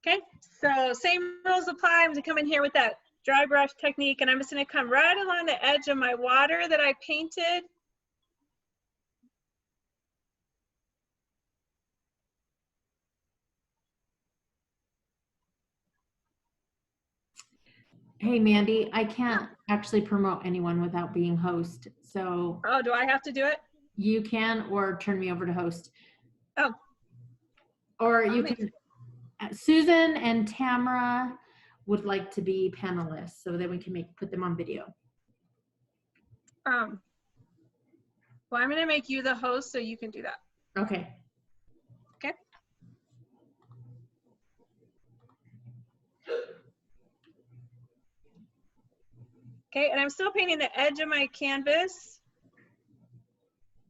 Okay, so same rules apply. I'm gonna come in here with that dry brush technique, and I'm just gonna come right along the edge of my water that I painted. Hey, Mandy, I can't actually promote anyone without being host. So Oh, do I have to do it? you can, or turn me over to host. Oh. Or you can, Susan and Tamara would like to be panelists, so that we can put them on video. Well, I'm gonna make you the host so you can do that. Okay. Okay. Okay, and I'm still painting the edge of my canvas.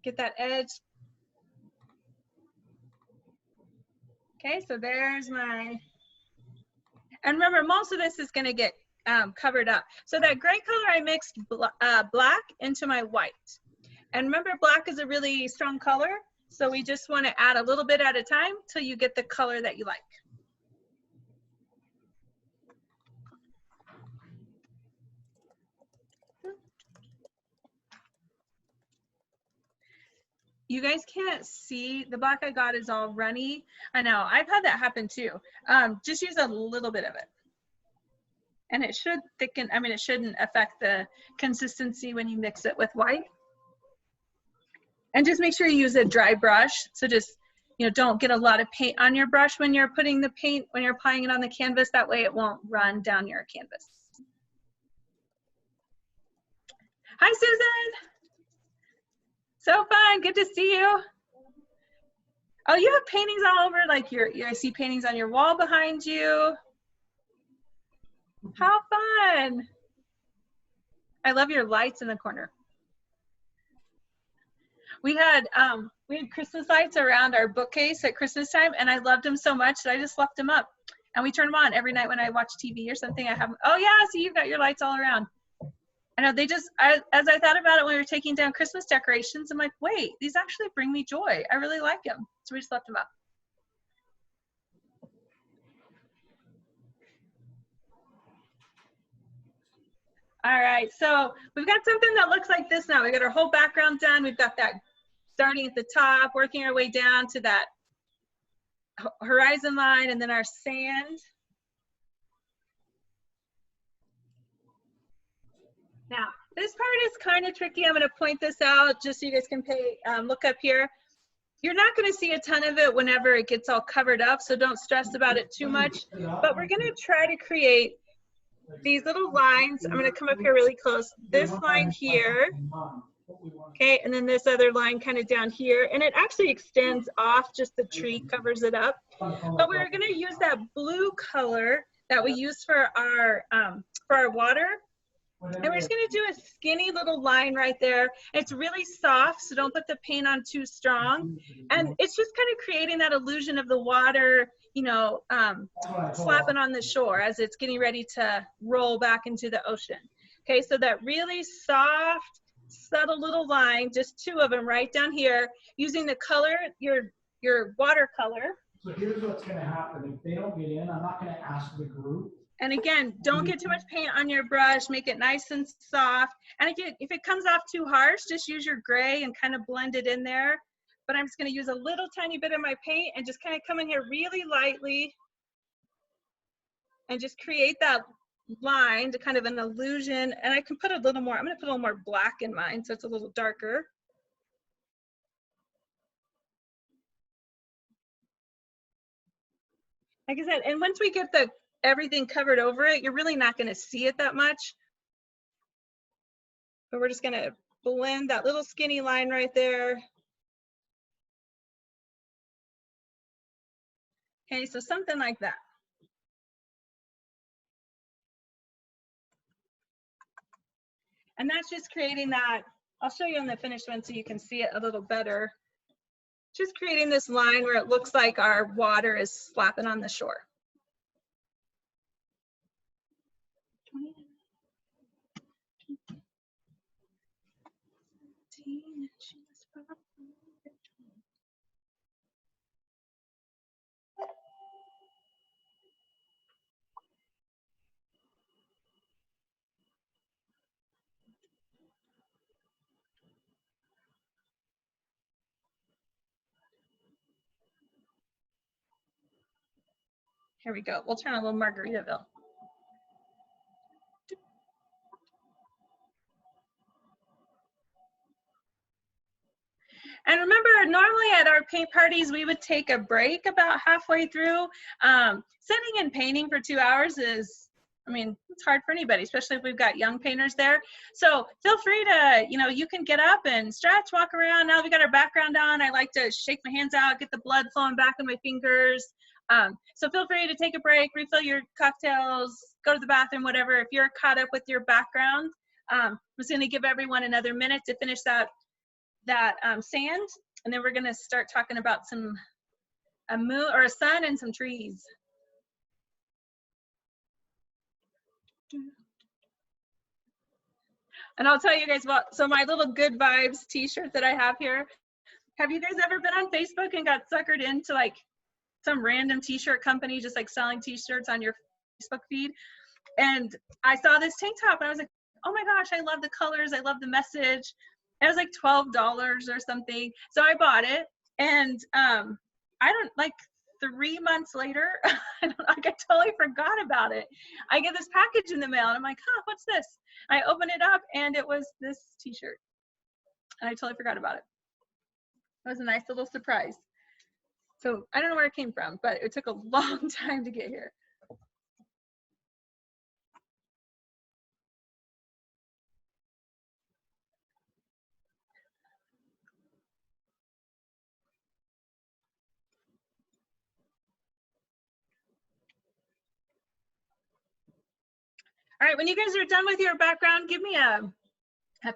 Get that edge. Okay, so there's my, and remember, most of this is gonna get covered up. So that gray color, I mixed black into my white. And remember, black is a really strong color, so we just wanna add a little bit at a time till you get the color that you like. You guys can't see, the black I got is all runny. I know, I've had that happen too. Just use a little bit of it. And it should thicken, I mean, it shouldn't affect the consistency when you mix it with white. And just make sure you use a dry brush. So just, you know, don't get a lot of paint on your brush when you're putting the paint, when you're applying it on the canvas. That way it won't run down your canvas. Hi, Susan. So fun, good to see you. Oh, you have paintings all over, like I see paintings on your wall behind you. How fun. I love your lights in the corner. We had Christmas lights around our bookcase at Christmas time, and I loved them so much that I just left them up. And we turn them on every night when I watch TV or something. I have them. Oh yeah, so you've got your lights all around. I know, as I thought about it when we were taking down Christmas decorations, I'm like, wait, these actually bring me joy. I really like them. So we just left them up. All right, so we've got something that looks like this now. We've got our whole background done. We've got that starting at the top, working our way down to that horizon line, and then our sand. Now, this part is kind of tricky. I'm going to point this out just so you guys can look up here. You're not going to see a ton of it whenever it gets all covered up, so don't stress about it too much. But we're going to try to create these little lines. I'm going to come up here really close. This line here, okay, and then this other line kind of down here. And it actually extends off, just the tree covers it up. But we're going to use that blue color that we use for our water. And we're just going to do a skinny little line right there. It's really soft, so don't put the paint on too strong. And it's just kind of creating that illusion of the water, you know, slapping on the shore as it's getting ready to roll back into the ocean. Okay, so that really soft, subtle little line, just two of them right down here, using the color, your watercolor. So here's what's going to happen. If they don't get in, I'm not going to ask the group. And again, don't get too much paint on your brush. Make it nice and soft. And if it comes off too harsh, just use your gray and kind of blend it in there. but I'm just gonna use a little tiny bit of my paint and just kind of come in here really lightly and just create that line to kind of an illusion. And I can put a little more, I'm gonna put a little more black in mine so it's a little darker. Like I said, and once we get everything covered over it, you're really not gonna see it that much. But we're just gonna blend that little skinny line right there. Okay, so something like that. And that's just creating that, I'll show you on the finished one so you can see it a little better. Just creating this line where it looks like our water is slapping on the shore. Here we go. We'll turn on a little Margaritaville. And remember, normally at our paint parties, we would take a break about halfway through. Sitting and painting for 2 hours is, I mean, it's hard for anybody, especially if we've got young painters there. So feel free to, you can get up and stretch, walk around. Now we got our background on. I like to shake my hands out, get the blood flowing back in my fingers. So feel free to take a break, refill your cocktails, go to the bathroom, whatever. If you're caught up with your background, I'm just gonna give everyone another minute to finish that sand, and then we're gonna start talking about a moon or a sun and some trees. And I'll tell you guys about, so my little Good Vibes t-shirt that I have here. Have you guys ever been on Facebook and got suckered into like some random t-shirt company just like selling t-shirts on your Facebook feed? And I saw this tank top and I was like, oh my gosh, I love the colors, I love the message. It was like $12 or something. So I bought it, and I don't, like 3 months later, I totally forgot about it. I get this package in the mail and I'm like, huh, what's this? I open it up and it was this t-shirt. And I totally forgot about it. It was a nice little surprise. So I don't know where it came from, but it took a long time to get here. All right, when you guys are done with your background, give me a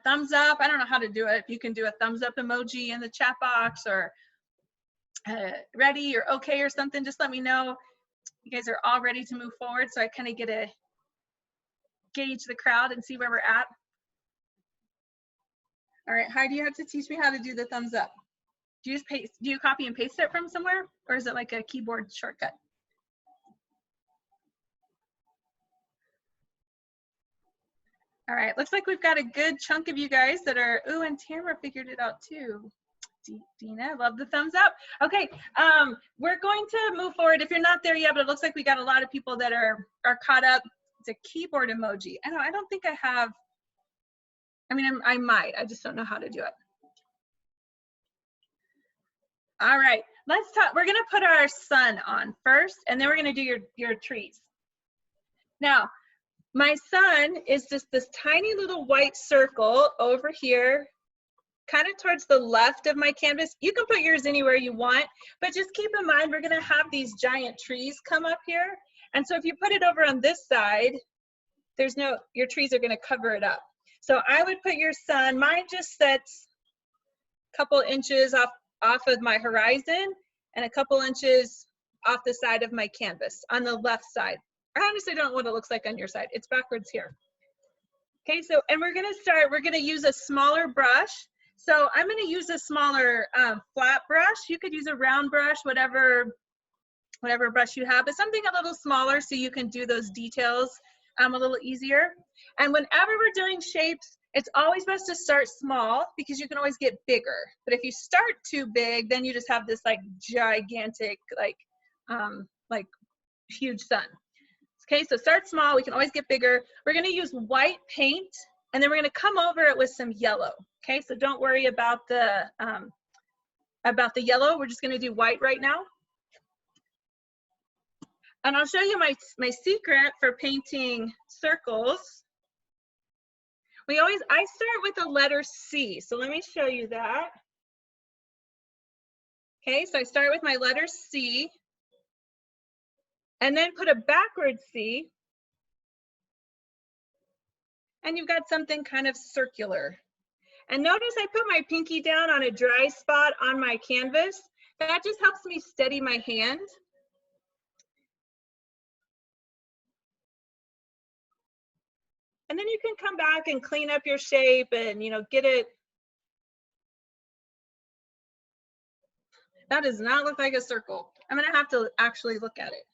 thumbs up. I don't know how to do it. If you can do a thumbs up emoji in the chat box, or ready or okay or something, just let me know. You guys are all ready to move forward, so I kind of get to gauge the crowd and see where we're at. All right, Heidi, you have to teach me how to do the thumbs up. Do you just paste, do you copy and paste it from somewhere, or is it like a keyboard shortcut? All right, looks like we've got a good chunk of you guys that are, ooh, and Tamara figured it out too. Dina, love the thumbs up. Okay, we're going to move forward. If you're not there yet, but it looks like we got a lot of people that are caught up. It's a keyboard emoji. I don't think I have, I mean, I might, I just don't know how to do it. All right, let's talk, we're gonna put our sun on first, and then we're gonna do your trees. Now, my sun is just this tiny little white circle over here, kind of towards the left of my canvas. You can put yours anywhere you want, but just keep in mind, we're gonna have these giant trees come up here. And so if you put it over on this side, your trees are gonna cover it up. So I would put your sun, mine just sets a couple inches off of my horizon and a couple inches off the side of my canvas on the left side. I honestly don't know what it looks like on your side. It's backwards here. Okay, so, and we're gonna use a smaller brush. So I'm gonna use a smaller flat brush. You could use a round brush, whatever brush you have, but something a little smaller so you can do those details a little easier. And whenever we're doing shapes, It's always best to start small because you can always get bigger. But if you start too big, then you just have this like gigantic, like huge sun. Okay, so start small. We can always get bigger. We're going to use white paint, and then we're going to come over it with some yellow. Okay, so don't worry about the yellow. We're just going to do white right now. And I'll show you my secret for painting circles. I start with the letter C. So let me show you that. Okay, so I start with my letter C, and then put a backward C, and you've got something kind of circular. And notice I put my pinky down on a dry spot on my canvas. That just helps me steady my hand. And then you can come back and clean up your shape and, you know, get it. That does not look like a circle. I'm gonna have to actually look at it.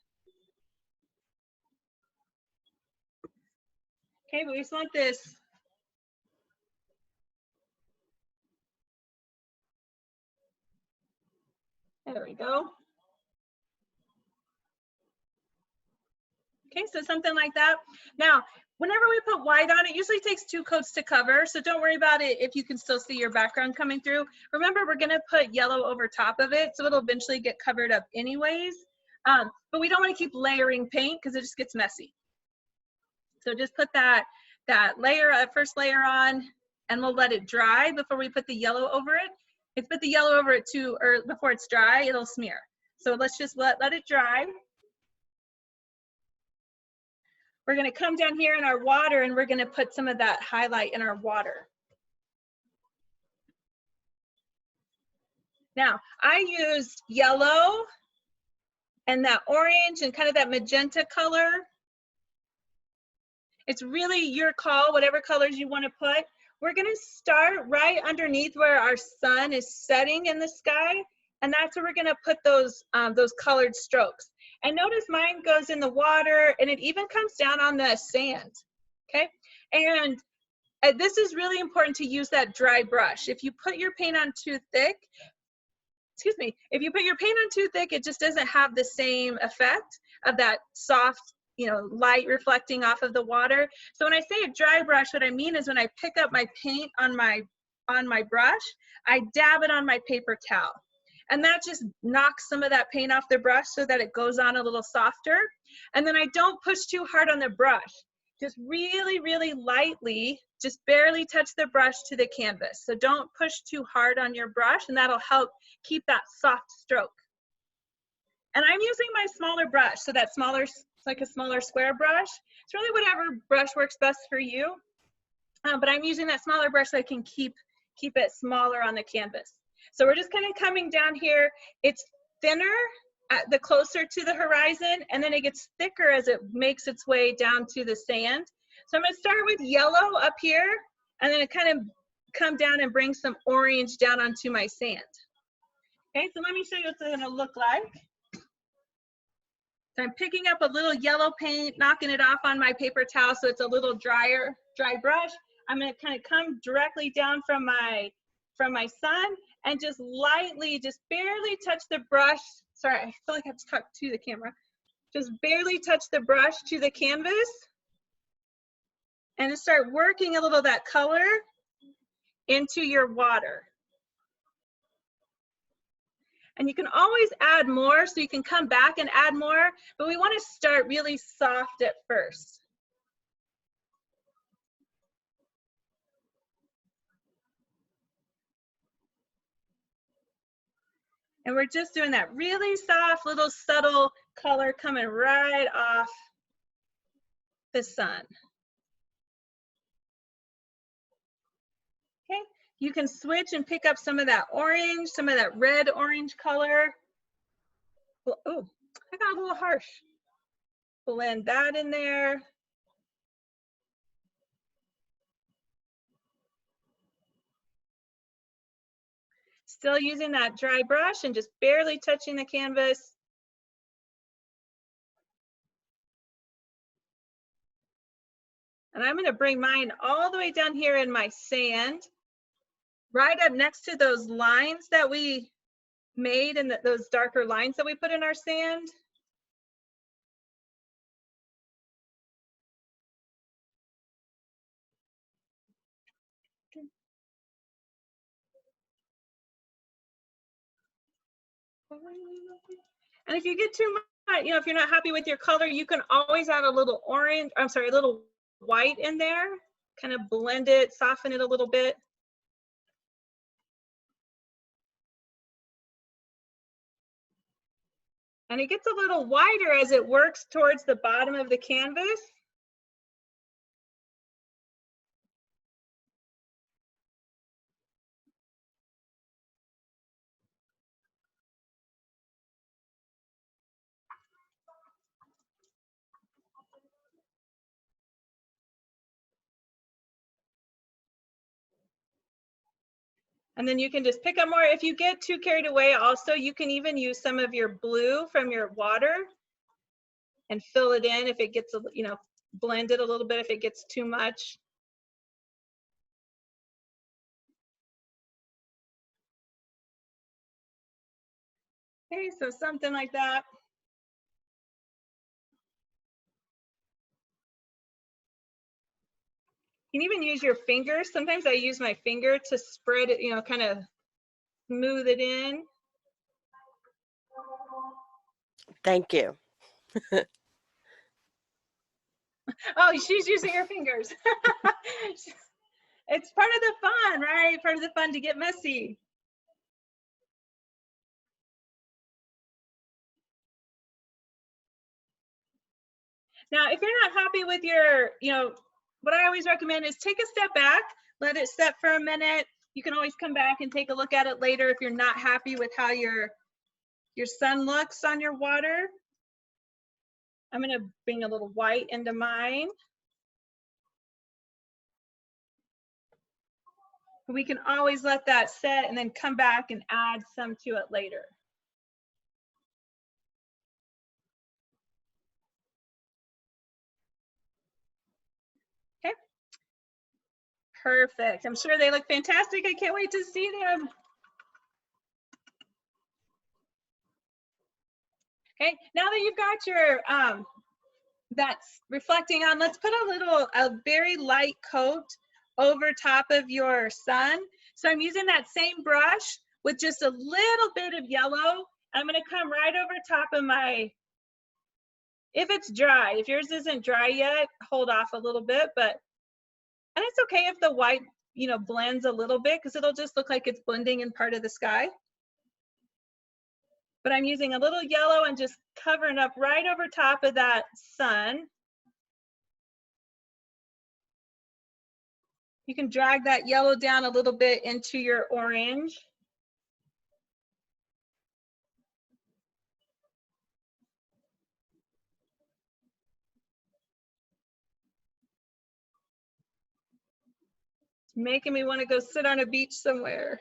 Okay, but we just want this. There we go. Okay, so something like that. Now, whenever we put white on, it usually takes 2 coats to cover, so don't worry about it if you can still see your background coming through. Remember, we're gonna put yellow over top of it, so it'll eventually get covered up anyways. But we don't wanna keep layering paint because it just gets messy. So just put that first layer on, and we'll let it dry before we put the yellow over it. If you put the yellow over it too, or before it's dry, it'll smear. So let's just let it dry. We're gonna come down here in our water, and we're gonna put some of that highlight in our water. Now, I used yellow and that orange and kind of that magenta color. It's really your call, whatever colors you want to put. We're going to start right underneath where our sun is setting in the sky, and that's where we're going to put those colored strokes. And notice mine goes in the water, and it even comes down on the sand, okay? And this is really important to use that dry brush. If you put your paint on too thick, if you put your paint on too thick, it just doesn't have the same effect of that soft, you know, light reflecting off of the water. So when I say a dry brush, what I mean is when I pick up my paint on my brush, I dab it on my paper towel. And that just knocks some of that paint off the brush so that it goes on a little softer. And then I don't push too hard on the brush. Just really, really lightly, just barely touch the brush to the canvas. So don't push too hard on your brush, and that'll help keep that soft stroke. And I'm using my smaller brush, so that smaller, it's like a smaller square brush. It's really whatever brush works best for you. But I'm using that smaller brush so I can keep it smaller on the canvas. So we're just kind of coming down here. It's thinner the closer to the horizon, and then it gets thicker as it makes its way down to the sand. So I'm going to start with yellow up here, and then it kind of come down and bring some orange down onto my sand. Okay, so let me show you what it's going to look like. So I'm picking up a little yellow paint, knocking it off on my paper towel so it's a little dry brush. I'm going to kind of come directly down from my sun and just lightly, just barely touch the brush. Sorry, I feel like I have to talk to the camera. Just barely touch the brush to the canvas and just start working a little of that color into your water. And you can always add more, so you can come back and add more, but we want to start really soft at first. And we're just doing that really soft, little subtle color coming right off the sun. Okay, you can switch and pick up some of that orange, some of that red-orange color. Oh, I got a little harsh. Blend that in there. Still using that dry brush and just barely touching the canvas. And I'm gonna bring mine all the way down here in my sand, right up next to those lines that we made and those darker lines that we put in our sand. And if you get too much, you know, if you're not happy with your color, you can always add a little orange, I'm sorry, a little white in there, kind of blend it, soften it a little bit. And it gets a little wider as it works towards the bottom of the canvas. And then you can just pick up more. If you get too carried away, also, you can even use some of your blue from your water and fill it in if it gets, you know, blend it a little bit if it gets too much. Okay, so something like that. You can even use your fingers. Sometimes I use my finger to spread it, you know, kind of smooth it in. Thank you. Oh, she's using her fingers. It's part of the fun, right? Part of the fun to get messy. Now, if you're not happy with your, you know, what I always recommend is take a step back, let it set for a minute. You can always come back and take a look at it later if you're not happy with how your sun looks on your water. I'm gonna bring a little white into mine. We can always let that set and then come back and add some to it later. Okay. Perfect. I'm sure they look fantastic. I can't wait to see them. Okay, now that you've got your, that's reflecting on, let's put a very light coat over top of your sun. So I'm using that same brush with just a little bit of yellow. I'm gonna come right over top of my, if it's dry, if yours isn't dry yet, hold off a little bit, and it's okay if the white, you know, blends a little bit because it'll just look like it's blending in part of the sky. But I'm using a little yellow and just covering up right over top of that sun. You can drag that yellow down a little bit into your orange. It's making me want to go sit on a beach somewhere.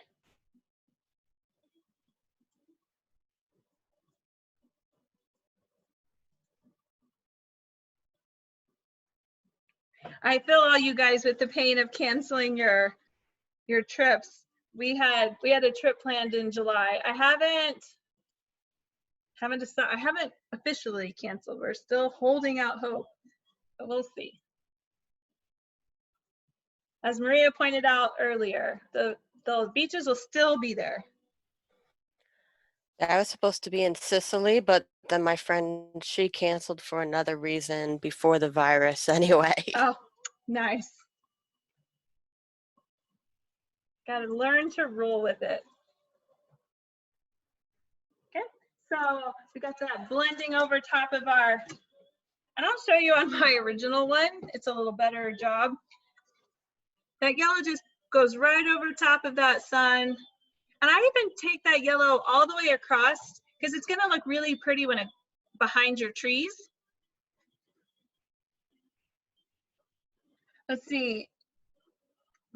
I feel all you guys with the pain of canceling your trips. We had a trip planned in July. I haven't officially canceled. We're still holding out hope, but we'll see. As Maria pointed out earlier, the beaches will still be there. I was supposed to be in Sicily, but then my friend, she canceled for another reason before the virus anyway. Oh, nice. Got to learn to roll with it. Okay, so we got that blending over top of our, and I'll show you on my original one. It's a little better job. That yellow just goes right over top of that sun. And I even take that yellow all the way across because it's gonna look really pretty when it's behind your trees. Let's see.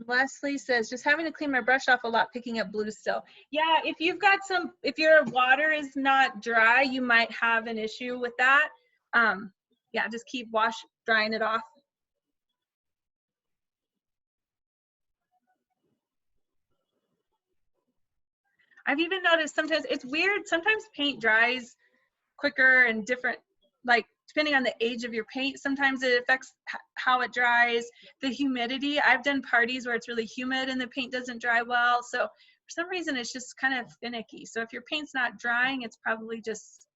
Leslie says, just having to clean my brush off a lot, picking up blue still. Yeah, if you've got if your water is not dry, you might have an issue with that. Yeah, just keep drying it off. I've even noticed sometimes it's weird. Sometimes paint dries quicker and different, like depending on the age of your paint, sometimes it affects how it dries. The humidity, I've done parties where it's really humid and the paint doesn't dry well. So for some reason, it's just kind of finicky. So if your paint's not drying, it's probably just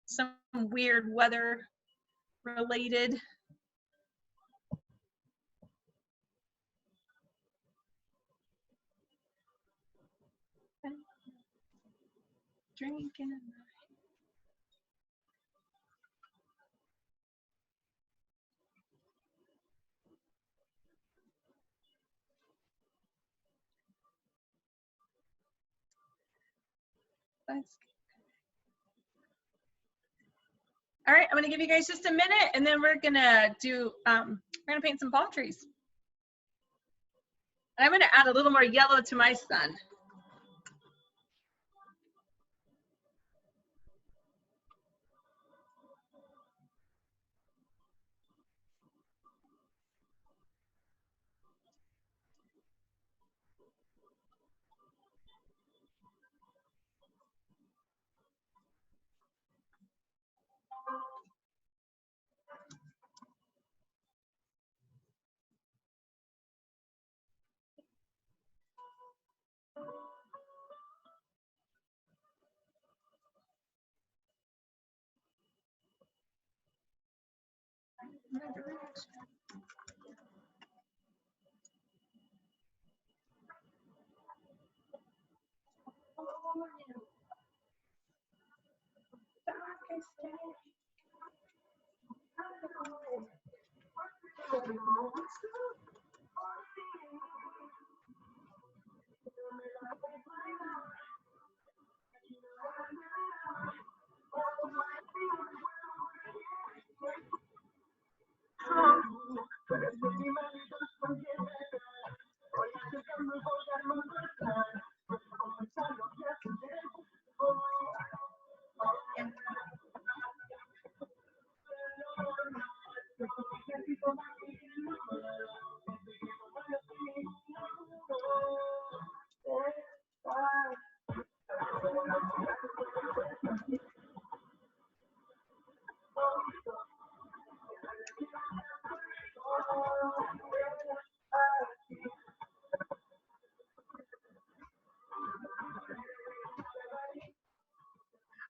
some weird weather related. Drinking. All right, I'm gonna give you guys just a minute and then we're gonna do, we're gonna paint some palm trees. And I'm gonna add a little more yellow to my sun.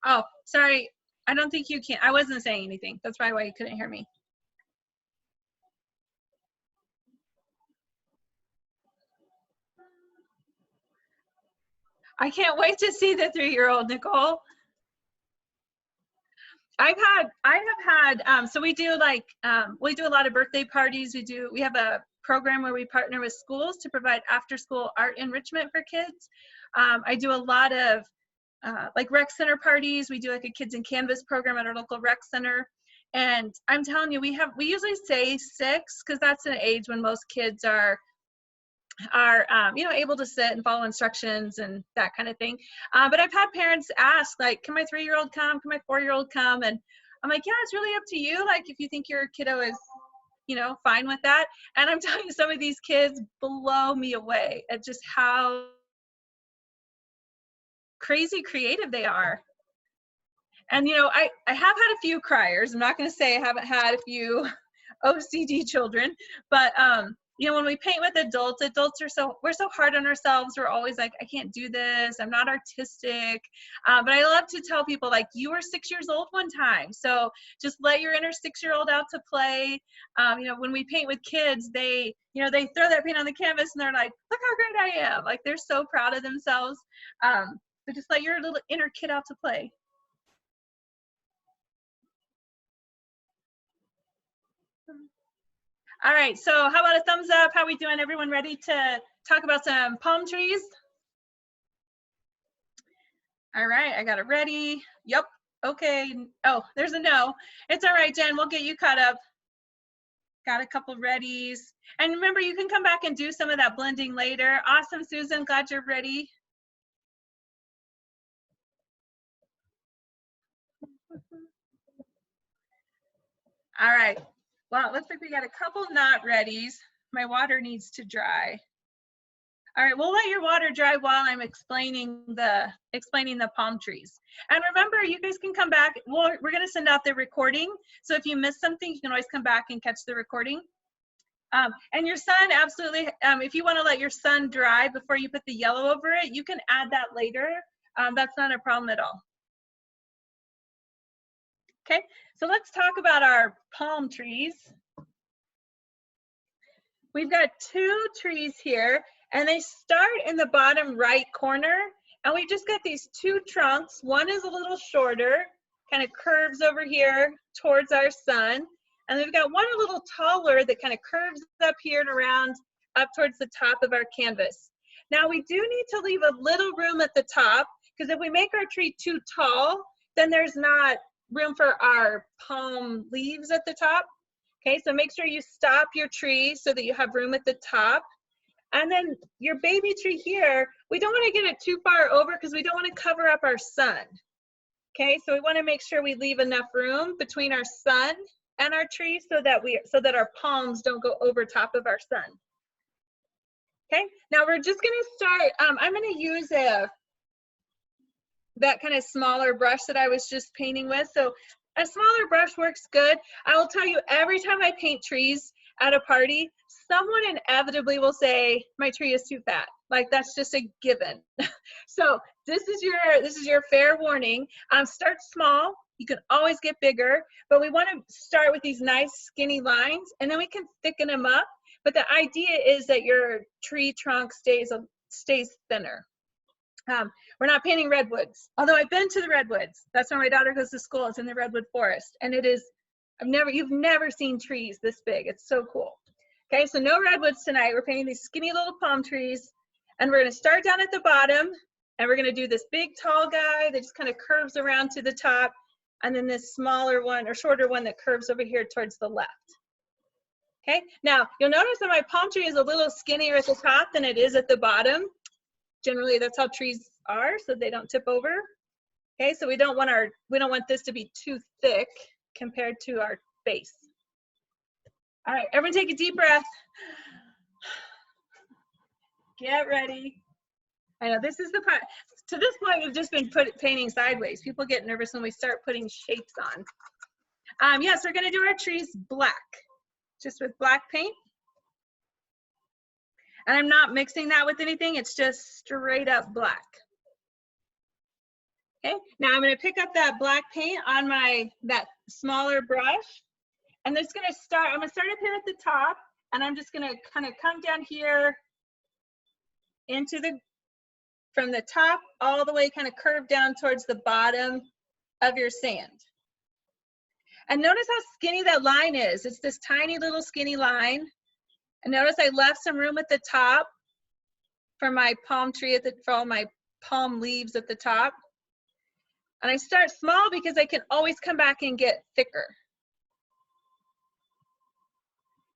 Oh, sorry. I don't think you can. I wasn't saying anything. That's probably why you couldn't hear me. I can't wait to see the 3-year-old, Nicole. I have had, so we do like, we do a lot of birthday parties. We have a program where we partner with schools to provide after school art enrichment for kids. I do a lot of like rec center parties. We do like a kids in canvas program at our local rec center. And I'm telling you, we usually say 6 because that's an age when most kids are you know, able to sit and follow instructions and that kind of thing. But I've had parents ask, like, can my 3-year-old come? Can my 4-year-old come? And I'm like, yeah, it's really up to you. Like, if you think your kiddo is, you know, fine with that. And I'm telling you, some of these kids blow me away at just how crazy creative they are. And, you know, I have had a few criers. I'm not going to say I haven't had a few OCD children, but you know, when we paint with adults we're so hard on ourselves. We're always like, I can't do this. I'm not artistic. But I love to tell people, like, you were 6 years old one time. So just let your inner 6-year-old out to play. You know, when we paint with kids, they throw that paint on the canvas and they're like, look how great I am. Like, they're so proud of themselves. So just let your little inner kid out to play. All right, so how about a thumbs up? How we doing? Everyone ready to talk about some palm trees? All right, I got it ready. Yep, okay. Oh, there's a no. It's all right, Jen, we'll get you caught up. Got a couple readies. And remember, you can come back and do some of that blending later. Awesome, Susan, glad you're ready. All right, well, it looks like we got a couple not readies. My water needs to dry. All right, we'll let your water dry while I'm explaining the palm trees. And remember, you guys can come back. We're going to send out the recording. So if you miss something, you can always come back and catch the recording. And your sun, absolutely, if you want to let your sun dry before you put the yellow over it, you can add that later. That's not a problem at all. Okay, so let's talk about our palm trees. We've got 2 trees here, and they start in the bottom right corner. And we've just got these 2 trunks. One is a little shorter, kind of curves over here towards our sun. And we've got one a little taller that kind of curves up here and around up towards the top of our canvas. Now we do need to leave a little room at the top, because if we make our tree too tall, then there's not room for our palm leaves at the top. Okay, so make sure you stop your tree so that you have room at the top. And then your baby tree here, we don't want to get it too far over because we don't want to cover up our sun. Okay, so we want to make sure we leave enough room between our sun and our tree so that our palms don't go over top of our sun. Okay, now we're just going to start. I'm going to use that kind of smaller brush that I was just painting with. So a smaller brush works good. I will tell you, every time I paint trees at a party, someone inevitably will say, my tree is too fat. Like, that's just a given. So this is your fair warning. Start small. You can always get bigger, but we want to start with these nice skinny lines, and then we can thicken them up. But the idea is that your tree trunk stays thinner. We're not painting redwoods, although I've been to the redwoods. That's where my daughter goes to school. It's in the redwood forest, and it is, you've never seen trees this big. It's so cool. Okay, so no redwoods tonight. We're painting these skinny little palm trees, and we're going to start down at the bottom, and we're going to do this big tall guy that just kind of curves around to the top, and then this smaller one or shorter one that curves over here towards the left. Okay, now you'll notice that my palm tree is a little skinnier at the top than it is at the bottom. Generally, that's how trees are, so they don't tip over. Okay, so we don't want this to be too thick compared to our base. All right, everyone take a deep breath. Get ready. I know this is the part. To this point, we've just been painting sideways. People get nervous when we start putting shapes on. Yes, we're gonna do our trees black, just with black paint. And I'm not mixing that with anything. It's just straight up black. Okay, now I'm going to pick up that black paint on that smaller brush. And it's going to start, I'm going to start up here at the top. And I'm just going to kind of come down here from the top all the way, kind of curve down towards the bottom of your sand. And notice how skinny that line is. It's this tiny little skinny line. And notice I left some room at the top for my palm tree, for all my palm leaves at the top. And I start small because I can always come back and get thicker.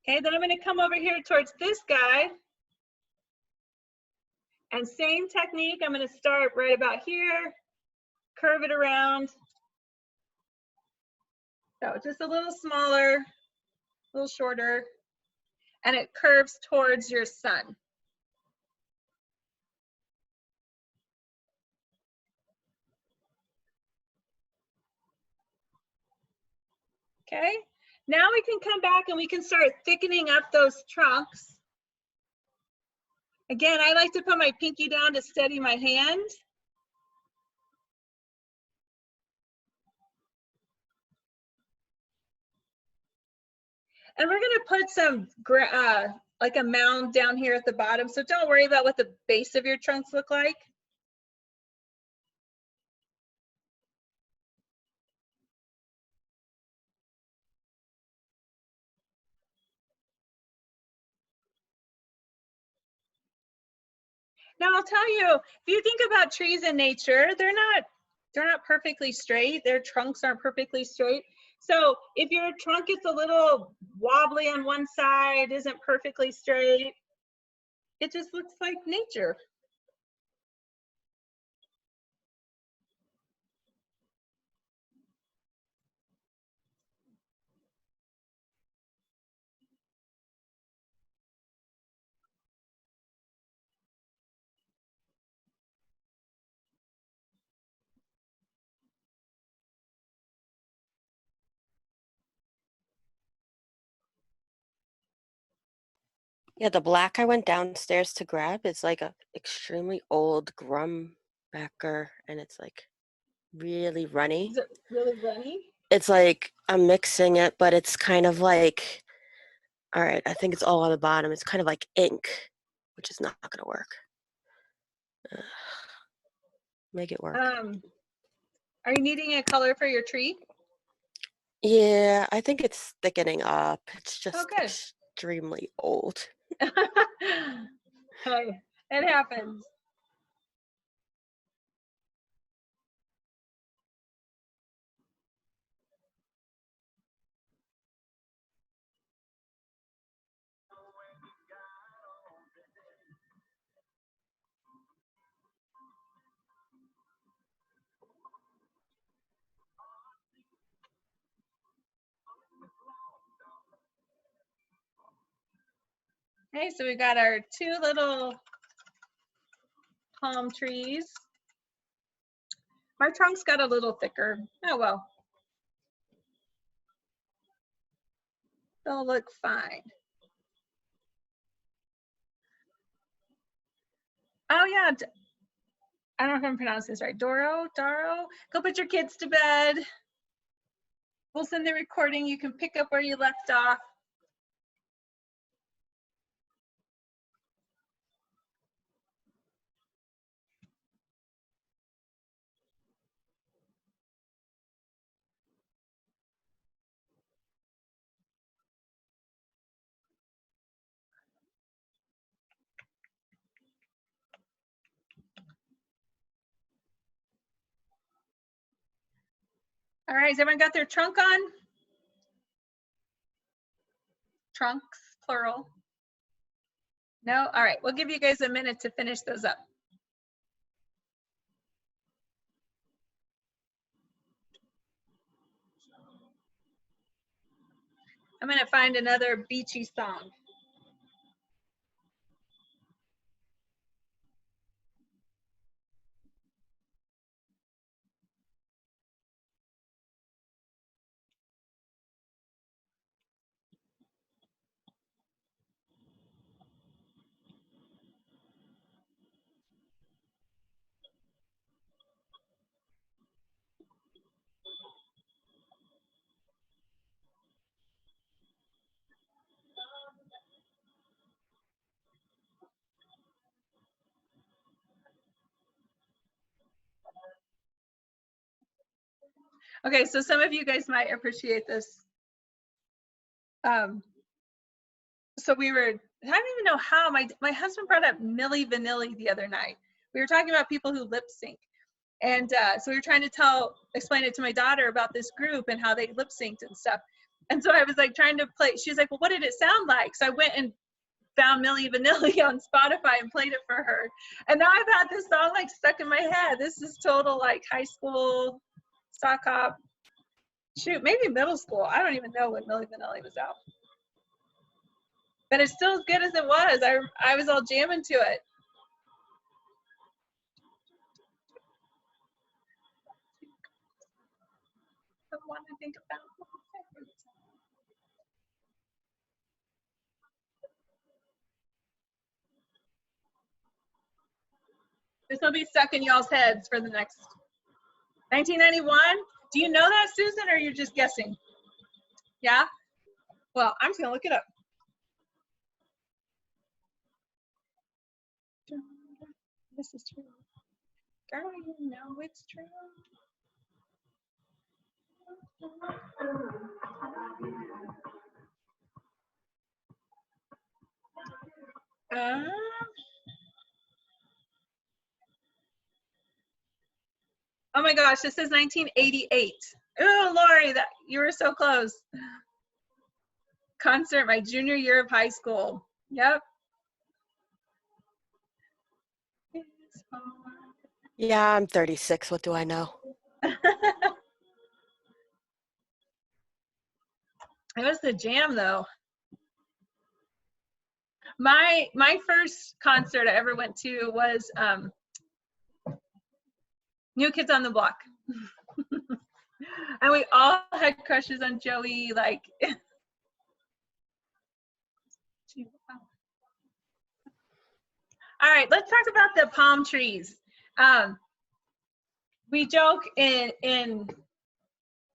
Okay, then I'm going to come over here towards this guy. And same technique, I'm going to start right about here, curve it around. So just a little smaller, a little shorter. And it curves towards your sun. Okay, now we can come back and we can start thickening up those trunks. Again, I like to put my pinky down to steady my hand. And we're gonna put some, like a mound down here at the bottom. So don't worry about what the base of your trunks look like. Now I'll tell you, if you think about trees in nature, they're not perfectly straight. Their trunks aren't perfectly straight. So if your trunk is a little wobbly on one side, isn't perfectly straight, it just looks like nature. Yeah, the black I went downstairs to grab is like a extremely old Grumbacher, and it's like really runny. Is it really runny? It's like I'm mixing it, but it's kind of like, all right, I think it's all on the bottom. It's kind of like ink, which is not gonna work. Ugh. Make it work. Are you needing a color for your tree? Yeah, I think it's thickening up. It's just good. extremely old. Hey, it happens. Okay, so we got our 2 little palm trees. My trunk's got a little thicker. Oh well. They'll look fine. Oh yeah, I don't know if I'm pronouncing this right. Daro, go put your kids to bed. We'll send the recording. You can pick up where you left off. All right, has everyone got their trunk on? Trunks, plural. No? All right, we'll give you guys a minute to finish those up. I'm gonna find another beachy song. Okay, so some of you guys might appreciate this. So we were, I don't even know how, my husband brought up Milli Vanilli the other night. We were talking about people who lip sync. And so we were trying to explain it to my daughter about this group and how they lip synced and stuff. And so I was like trying to play, she's like, well, what did it sound like? So I went and found Milli Vanilli on Spotify and played it for her. And now I've had this song like stuck in my head. This is total like high school sock hop. Shoot, maybe middle school. I don't even know when Milli Vanilli was out. But it's still as good as it was. I was all jamming to it. I want to think about this will be stuck in y'all's heads for the next 1991. Do you know that, Susan, or you're just guessing? Yeah? Well, I'm just gonna look it up. This is true. Girl, you know it's true. Oh my gosh, this is 1988. Oh, Lori, you were so close. Concert my junior year of high school. Yep. Yeah, I'm 36. What do I know? It was the jam though. My first concert I ever went to was New Kids on the Block. And we all had crushes on Joey, like All right, let's talk about the palm trees. We joke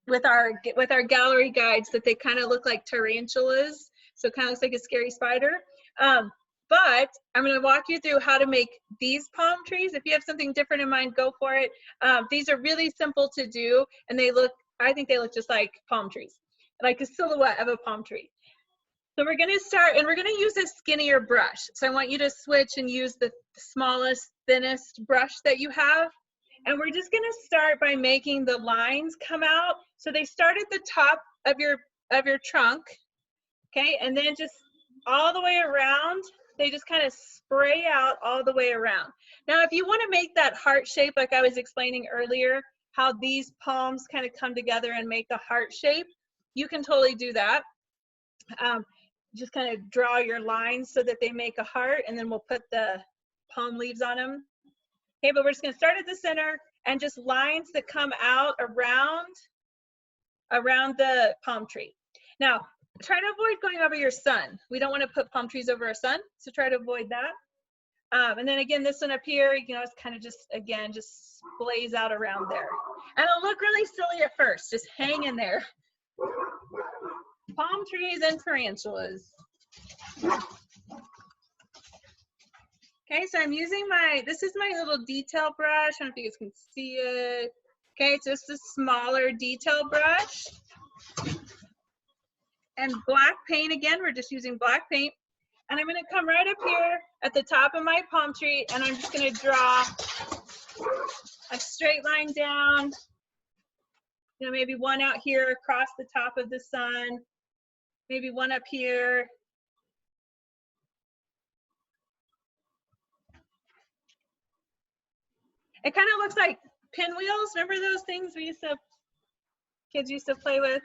with our gallery guides that they kind of look like tarantulas, so it kind of looks like a scary spider. But I'm going to walk you through how to make these palm trees. If you have something different in mind, go for it. These are really simple to do, and I think they look just like palm trees, like a silhouette of a palm tree. So we're going to start, and we're going to use a skinnier brush. So I want you to switch and use the smallest, thinnest brush that you have. And we're just going to start by making the lines come out. So they start at the top of your trunk, okay? And then just all the way around, they just kind of spray out all the way around. Now, if you want to make that heart shape, like I was explaining earlier, how these palms kind of come together and make a heart shape, you can totally do that. Just kind of draw your lines so that they make a heart, and then we'll put the palm leaves on them. Okay, but we're just going to start at the center and just lines that come out around the palm tree. Now, try to avoid going over your sun. We don't want to put palm trees over our sun, so try to avoid that. And then again, this one up here, you know, it's kind of just, again, just splays out around there. And it'll look really silly at first, just hang in there. Palm trees and tarantulas. Okay, so I'm using this is my little detail brush. I don't know if you guys can see it. Okay, it's just a smaller detail brush. And black paint, again, we're just using black paint. And I'm gonna come right up here at the top of my palm tree, and I'm just gonna draw a straight line down. You know, maybe one out here across the top of the sun. Maybe one up here. It kind of looks like pinwheels. Remember those things kids used to play with?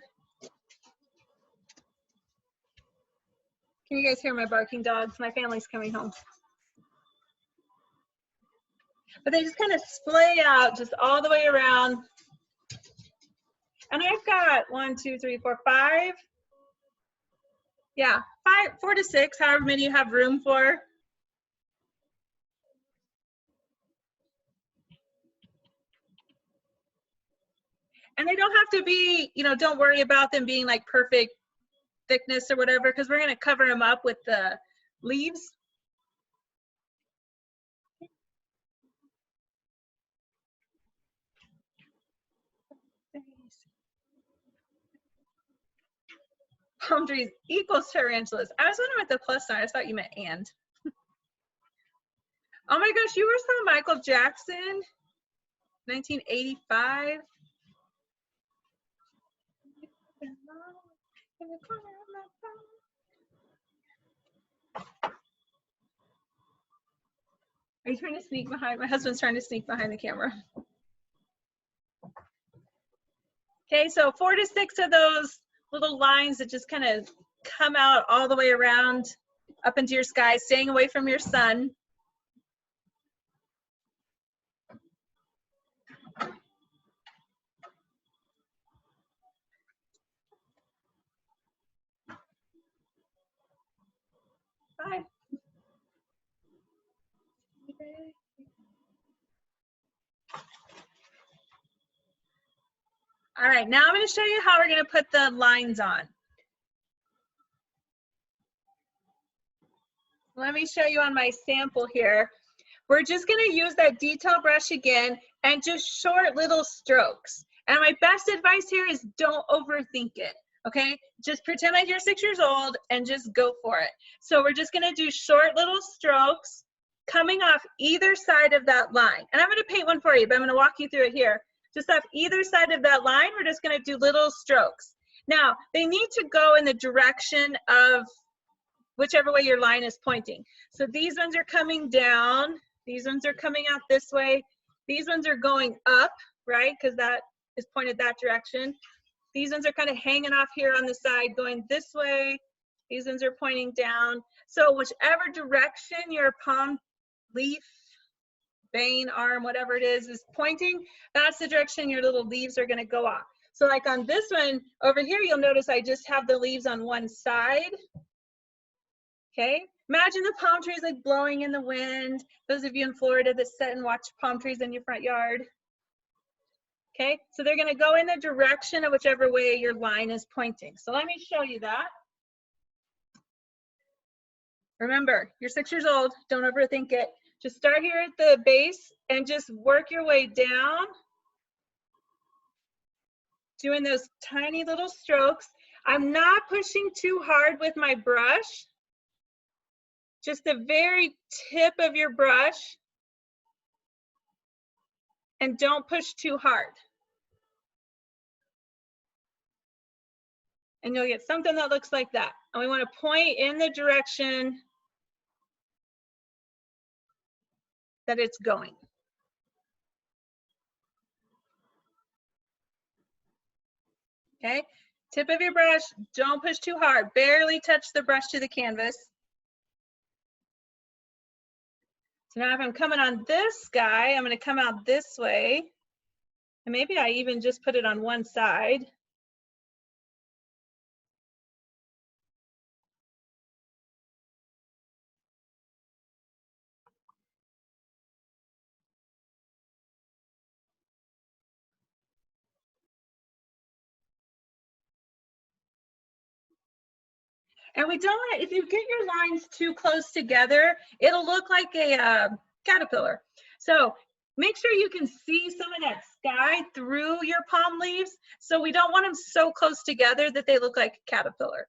Can you guys hear my barking dogs? My family's coming home. But they just kind of splay out just all the way around. And I've got 1, 2, 3, 4, 5. Yeah, 4 to 6, however many you have room for. And they don't have to be, you know, don't worry about them being like perfect thickness or whatever, because we're going to cover them up with the leaves. Palm trees equals tarantulas. I was wondering what the plus sign, I thought you meant and. Oh my gosh, you were from Michael Jackson, 1985. Are you trying to sneak behind? My husband's trying to sneak behind the camera. Okay, so 4 to 6 of those little lines that just kind of come out all the way around up into your sky, staying away from your sun. Bye. All right, now I'm going to show you how we're going to put the lines on. Let me show you on my sample here. We're just going to use that detail brush again and just short little strokes. And my best advice here is don't overthink it, okay? Just pretend like you're 6 years old and just go for it. So we're just going to do short little strokes coming off either side of that line. And I'm going to paint one for you, but I'm going to walk you through it here. Just off either side of that line, we're just going to do little strokes. Now, they need to go in the direction of whichever way your line is pointing. So these ones are coming down. These ones are coming out this way. These ones are going up, right? Because that is pointed that direction. These ones are kind of hanging off here on the side going this way. These ones are pointing down. So whichever direction your palm leaf, vein, arm, whatever it is pointing, that's the direction your little leaves are going to go off. So like on this one over here, you'll notice I just have the leaves on one side. Okay, Imagine the palm trees like blowing in the wind. Those of you in Florida that sit and watch palm trees in your front yard. Okay, so they're gonna go in the direction of whichever way your line is pointing. So let me show you that. Remember, you're 6 years old, don't overthink it. Just start here at the base and just work your way down, doing those tiny little strokes. I'm not pushing too hard with my brush, just the very tip of your brush, and don't push too hard. And you'll get something that looks like that. And we want to point in the direction that it's going. Okay, tip of your brush, don't push too hard. Barely touch the brush to the canvas. So now if I'm coming on this guy, I'm going to come out this way. And maybe I even just put it on one side. And we don't want to, if you get your lines too close together, it'll look like a caterpillar. So make sure you can see some of that sky through your palm leaves. So we don't want them so close together that they look like a caterpillar.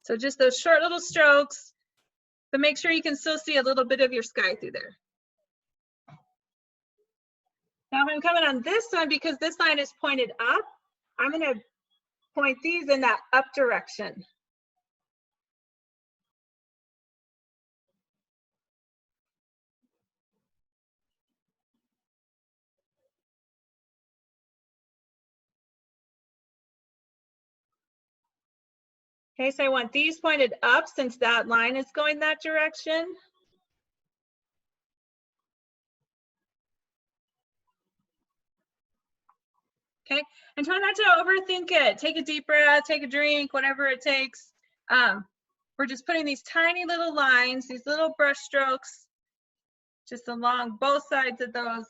So just those short little strokes, but make sure you can still see a little bit of your sky through there. Now if I'm coming on this one, because this line is pointed up, I'm going to point these in that up direction. Okay, so I want these pointed up since that line is going that direction. Okay, and try not to overthink it. Take a deep breath, take a drink, whatever it takes. We're just putting these tiny little lines, these little brush strokes, just along both sides of those.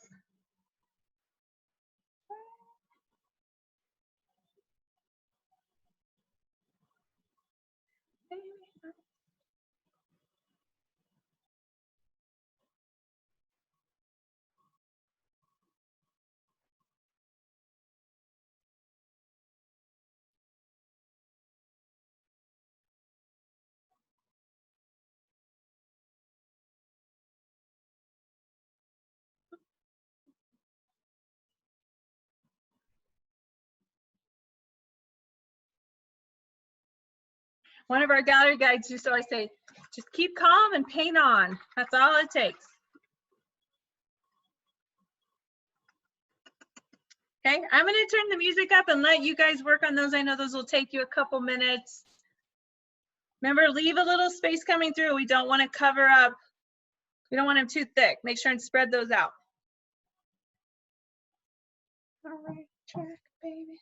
One of our gallery guides used to always say, just keep calm and paint on. That's all it takes. Okay, I'm gonna turn the music up and let you guys work on those. I know those will take you a couple minutes. Remember, leave a little space coming through. We don't want to cover up. We don't want them too thick. Make sure and spread those out. All right, track, baby.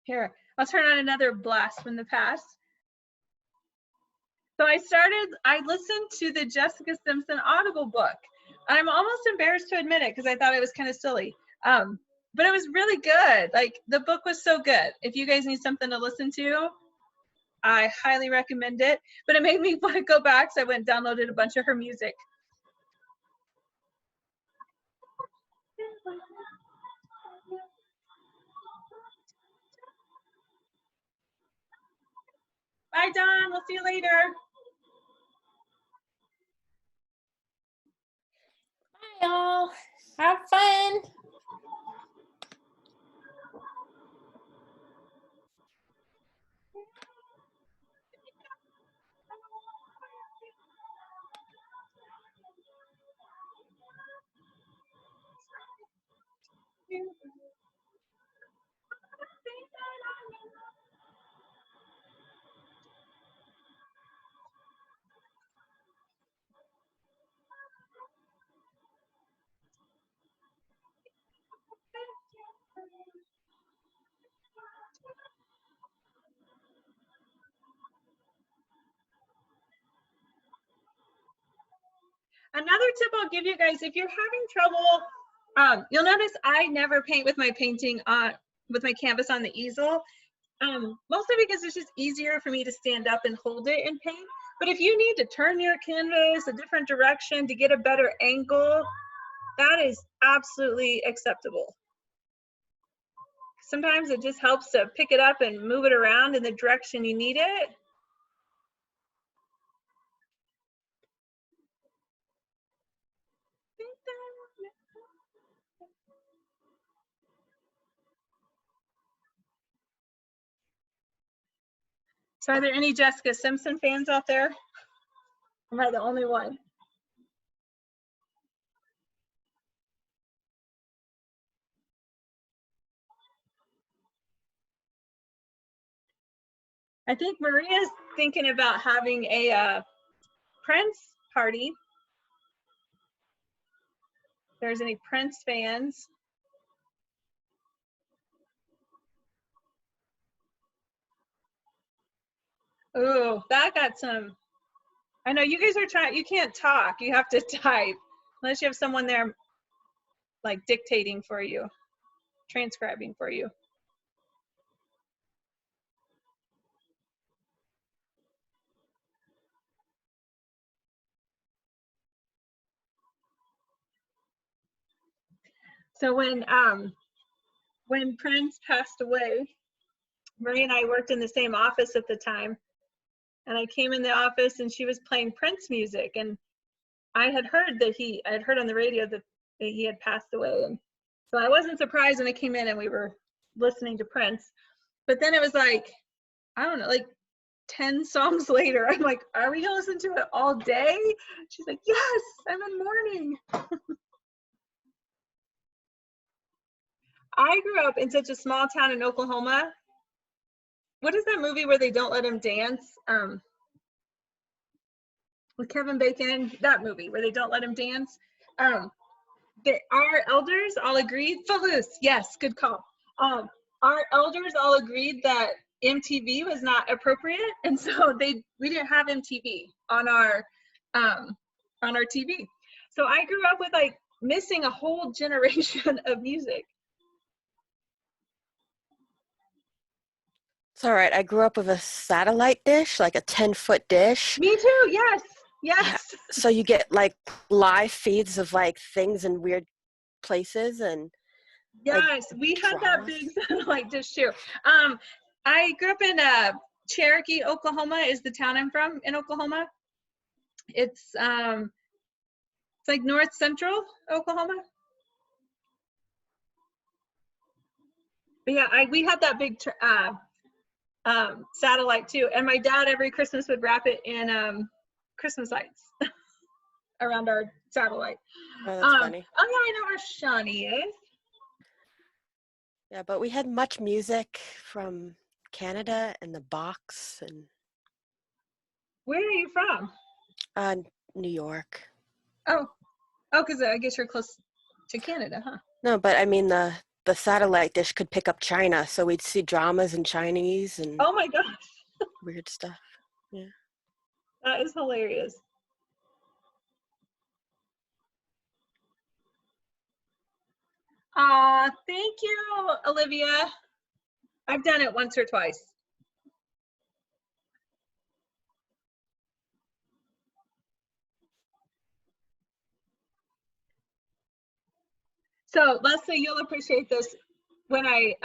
Here, I'll turn on another blast from the past. So I listened to the Jessica Simpson Audible book. I'm almost embarrassed to admit it because I thought it was kind of silly. But it was really good. Like, the book was so good. If you guys need something to listen to, I highly recommend it. But it made me want to go back, so I went and downloaded a bunch of her music. Bye, Dawn. We'll see you later. Bye, y'all. Have fun. Another tip I'll give you guys, if you're having trouble, you'll notice I never paint with my with my canvas on the easel. Mostly because it's just easier for me to stand up and hold it and paint. But if you need to turn your canvas a different direction to get a better angle, that is absolutely acceptable. Sometimes it just helps to pick it up and move it around in the direction you need it. So are there any Jessica Simpson fans out there? Am I the only one? I think Maria's thinking about having a Prince party. If there's any Prince fans. Ooh, that got some. I know you guys are trying, you can't talk, you have to type. Unless you have someone there like dictating for you, transcribing for you. So when Prince passed away, Marie and I worked in the same office at the time. And I came in the office and she was playing Prince music. And I had heard that I had heard on the radio that he had passed away. And so I wasn't surprised when I came in and we were listening to Prince. But then it was like, I don't know, like 10 songs later, I'm like, are we gonna listen to it all day? She's like, yes, I'm in mourning. I grew up in such a small town in Oklahoma. What is that movie where they don't let him dance? With Kevin Bacon, that movie where they don't let him dance. Our elders all agreed, Footloose, yes, good call. Our elders all agreed that MTV was not appropriate, and so we didn't have MTV on our TV. So I grew up with like missing a whole generation of music. It's all right. I grew up with a satellite dish, like a 10-foot dish. Me too, yes, yes. Yeah. So you get like live feeds of like things in weird places and Yes, like, we had that big satellite dish too. I grew up in Cherokee, Oklahoma is the town I'm from in Oklahoma. It's like north central Oklahoma. But yeah, we had that big satellite too. And my dad every Christmas would wrap it in Christmas lights around our satellite. Oh, that's funny. Oh yeah, I know where Shawnee is. Yeah, but we had much music from Canada and the Box and Where are you from? New York. Oh, because I guess you're close to Canada, huh? No, but I mean the satellite dish could pick up China, so we'd see dramas in Chinese and Oh my gosh, weird stuff. Yeah. that is hilarious. Thank you, Olivia. I've done it once or twice. So Leslie, you'll appreciate this. When I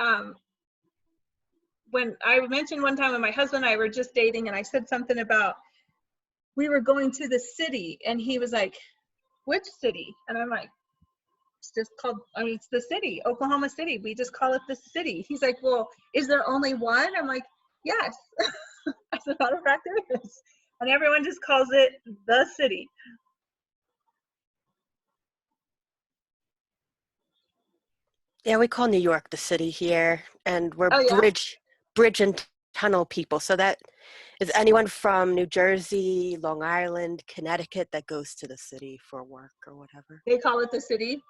mentioned one time when my husband and I were just dating and I said something about we were going to the city and he was like, which city? And I'm like, it's just called, I mean, it's the city, Oklahoma City. We just call it the city. He's like, well, is there only one? I'm like, yes. As a matter of fact, there is. And everyone just calls it the city. Yeah, we call New York the city here, and we're Oh, yeah? bridge and tunnel people. So that is anyone from New Jersey, Long Island, Connecticut that goes to the city for work or whatever. They call it the city?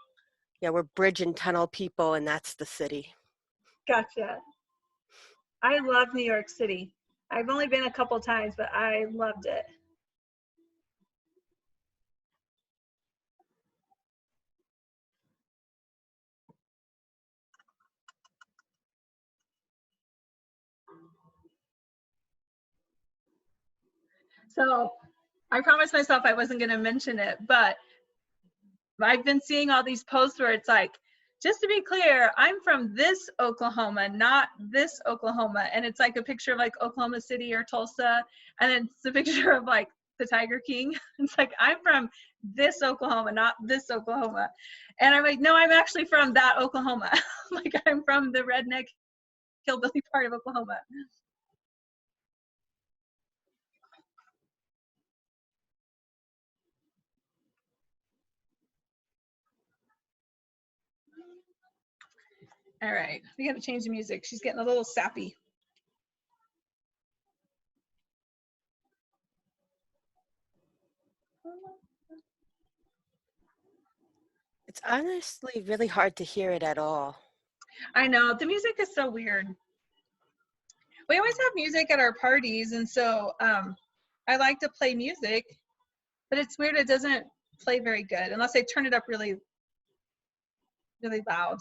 Yeah, we're bridge and tunnel people, and that's the city. Gotcha. I love New York City. I've only been a couple times, but I loved it. So I promised myself I wasn't going to mention it, but I've been seeing all these posts where it's like, just to be clear, I'm from this Oklahoma, not this Oklahoma. And it's like a picture of like Oklahoma City or Tulsa. And then it's a picture of like the Tiger King. It's like, I'm from this Oklahoma, not this Oklahoma. And I'm like, no, I'm actually from that Oklahoma. Like I'm from the redneck hillbilly part of Oklahoma. All right, we got to change the music. She's getting a little sappy. It's honestly really hard to hear it at all. I know, the music is so weird. We always have music at our parties, and so I like to play music, but it's weird, it doesn't play very good unless I turn it up really, really loud.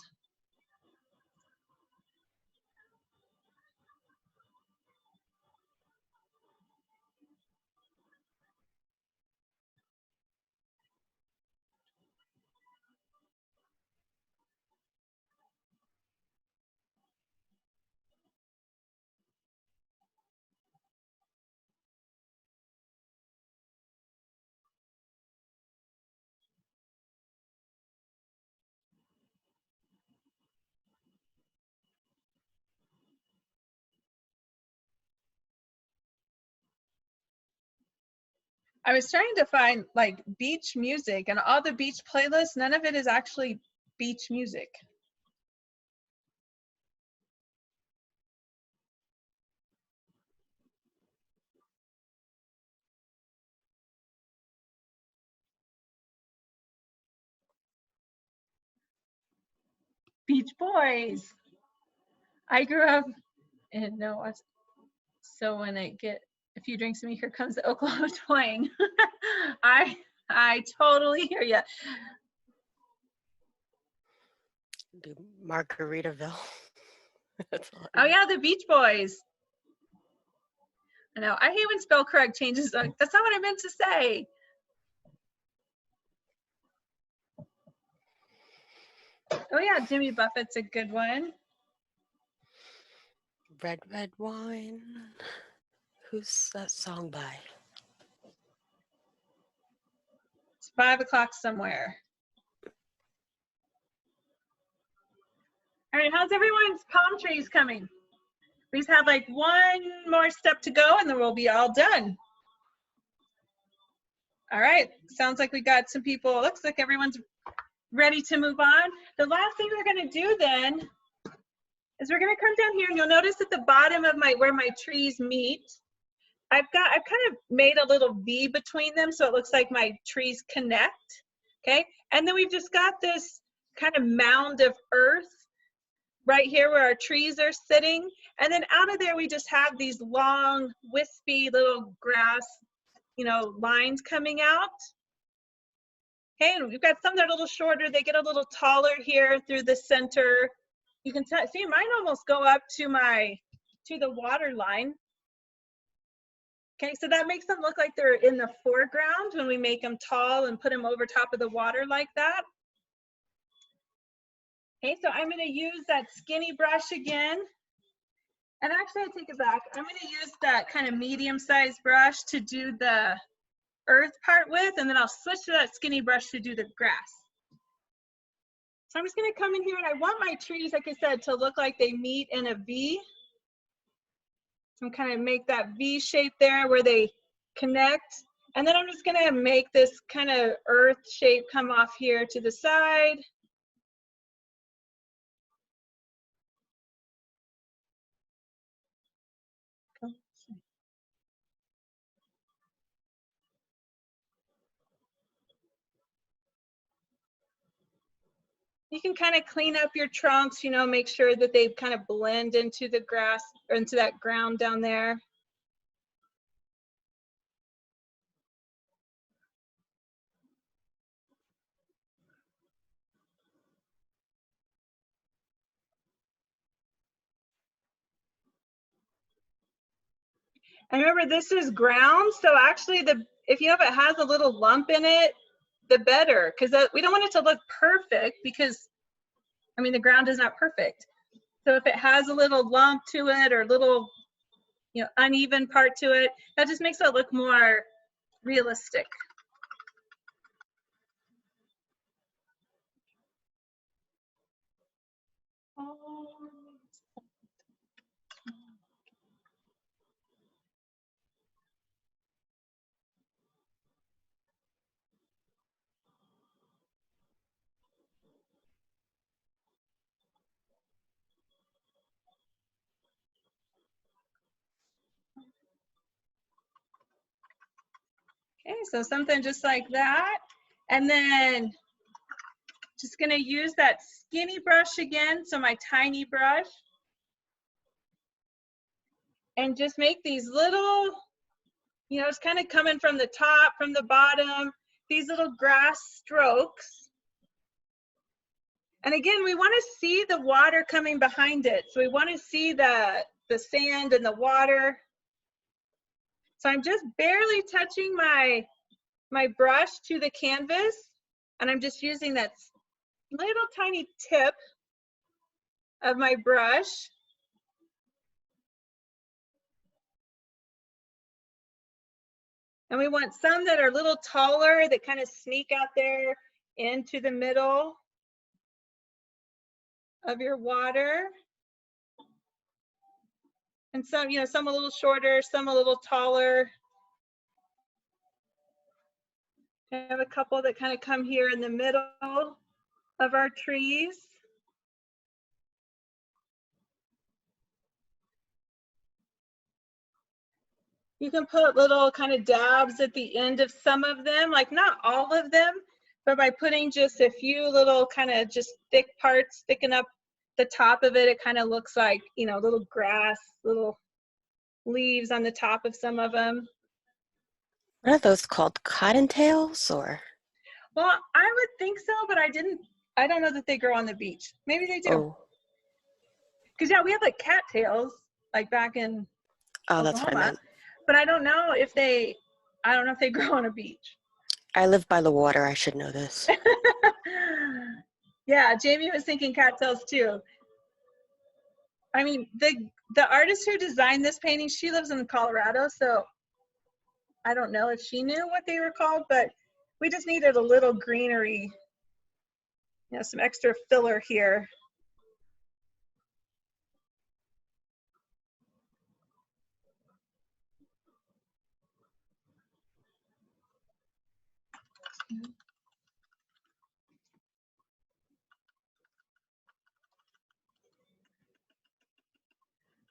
I was trying to find like beach music, and all the beach playlists, none of it is actually beach music. Beach Boys. I grew up in so when I get a few drinks in me, here comes the Oklahoma twang. I totally hear you. Do Margaritaville. That's all Oh yeah, the Beach Boys. I know. I hate when spell correct changes. Like, that's not what I meant to say. Oh yeah, Jimmy Buffett's a good one. Red, red wine. Who's that song by? It's 5 o'clock somewhere. All right, how's everyone's palm trees coming? We just have like one more step to go and then we'll be all done. All right, sounds like we got some people. Looks like everyone's ready to move on. The last thing we're gonna do then is we're gonna come down here and you'll notice at the bottom of where my trees meet, I've kind of made a little V between them so it looks like my trees connect, okay? And then we've just got this kind of mound of earth right here where our trees are sitting. And then out of there, we just have these long, wispy little grass, lines coming out. Okay, and we've got some that are a little shorter. They get a little taller here through the center. You can see mine almost go up to the water line. Okay, so that makes them look like they're in the foreground when we make them tall and put them over top of the water like that. Okay, so I'm gonna use that skinny brush again. And actually I take it back. I'm gonna use that kind of medium-sized brush to do the earth part with, and then I'll switch to that skinny brush to do the grass. So I'm just gonna come in here and I want my trees, like I said, to look like they meet in a V. And kind of make that V shape there where they connect. And then I'm just gonna make this kind of earth shape come off here to the side. You can kind of clean up your trunks, make sure that they kind of blend into the grass or into that ground down there. And remember, this is ground, so actually if it has a little lump in it, the better, because we don't want it to look perfect, because I mean the ground is not perfect. So if it has a little lump to it or little, uneven part to it, that just makes it look more realistic. Okay, so something just like that. And then just gonna use that skinny brush again, so my tiny brush. And just make these little, it's kind of coming from the top, from the bottom, these little grass strokes. And again, we want to see the water coming behind it. So we want to see the sand and the water. So I'm just barely touching my brush to the canvas, and I'm just using that little tiny tip of my brush. And we want some that are a little taller, that kind of sneak out there into the middle of your water. And some, some a little shorter, some a little taller. I have a couple that kind of come here in the middle of our trees. You can put little kind of dabs at the end of some of them, like not all of them, but by putting just a few little kind of just thick parts sticking up the top of it, it kind of looks like, little grass, little leaves on the top of some of them. What are those called? Cottontails or? Well, I would think so, but I don't know that they grow on the beach. Maybe they do. Oh, Because yeah, we have like cattails, like back in oh, that's what I Oklahoma, meant. but I don't know if they grow on a beach. I live by the water. I should know this. Yeah, Jamie was thinking cattails too. I mean, the artist who designed this painting, she lives in Colorado, so I don't know if she knew what they were called, but we just needed a little greenery, some extra filler here.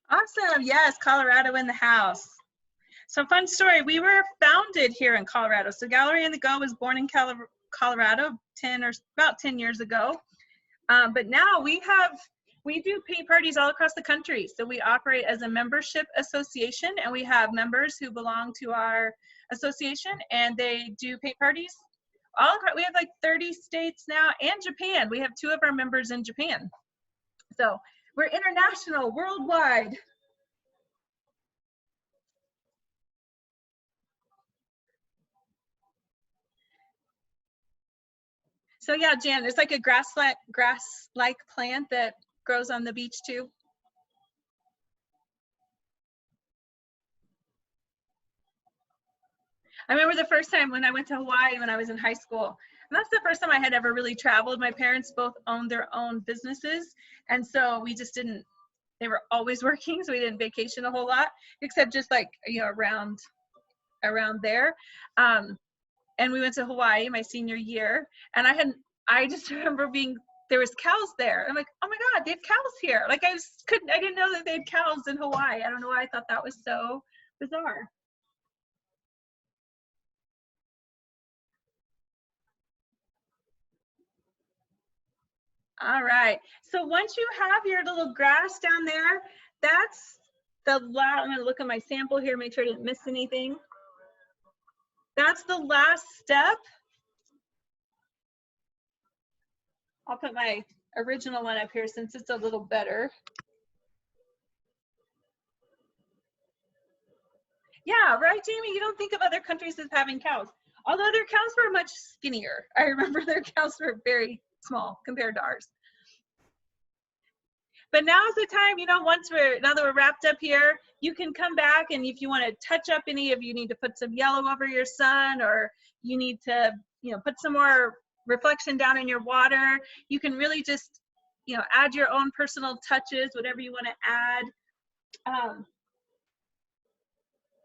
Awesome. Yes, Colorado in the house. So fun story. We were founded here in Colorado. So Gallery on the Go was born in Colorado about 10 years ago. But now we do paint parties all across the country. So we operate as a membership association, and we have members who belong to our association, and they do paint parties all across. We have like 30 states now, and Japan. We have 2 of our members in Japan. So we're international, worldwide. So yeah, Jan, it's like a grass-like plant that grows on the beach too. I remember the first time when I went to Hawaii when I was in high school. And that's the first time I had ever really traveled. My parents both owned their own businesses. And so we just didn't, they were always working, so we didn't vacation a whole lot, except just like, around there. And we went to Hawaii my senior year. And I just remember there was cows there. I'm like, oh my God, they have cows here. Like I didn't know that they had cows in Hawaii. I don't know why I thought that was so bizarre. All right. So once you have your little grass down there, that's I'm going to look at my sample here, make sure I didn't miss anything. That's the last step. I'll put my original one up here since it's a little better. Yeah, right, Jamie? You don't think of other countries as having cows. Although their cows were much skinnier. I remember their cows were very small compared to ours. But now's the time, now that we're wrapped up here, you can come back, and if you want to touch up any of, you need to put some yellow over your sun, or you need to, put some more reflection down in your water. You can really just, add your own personal touches, whatever you want to add.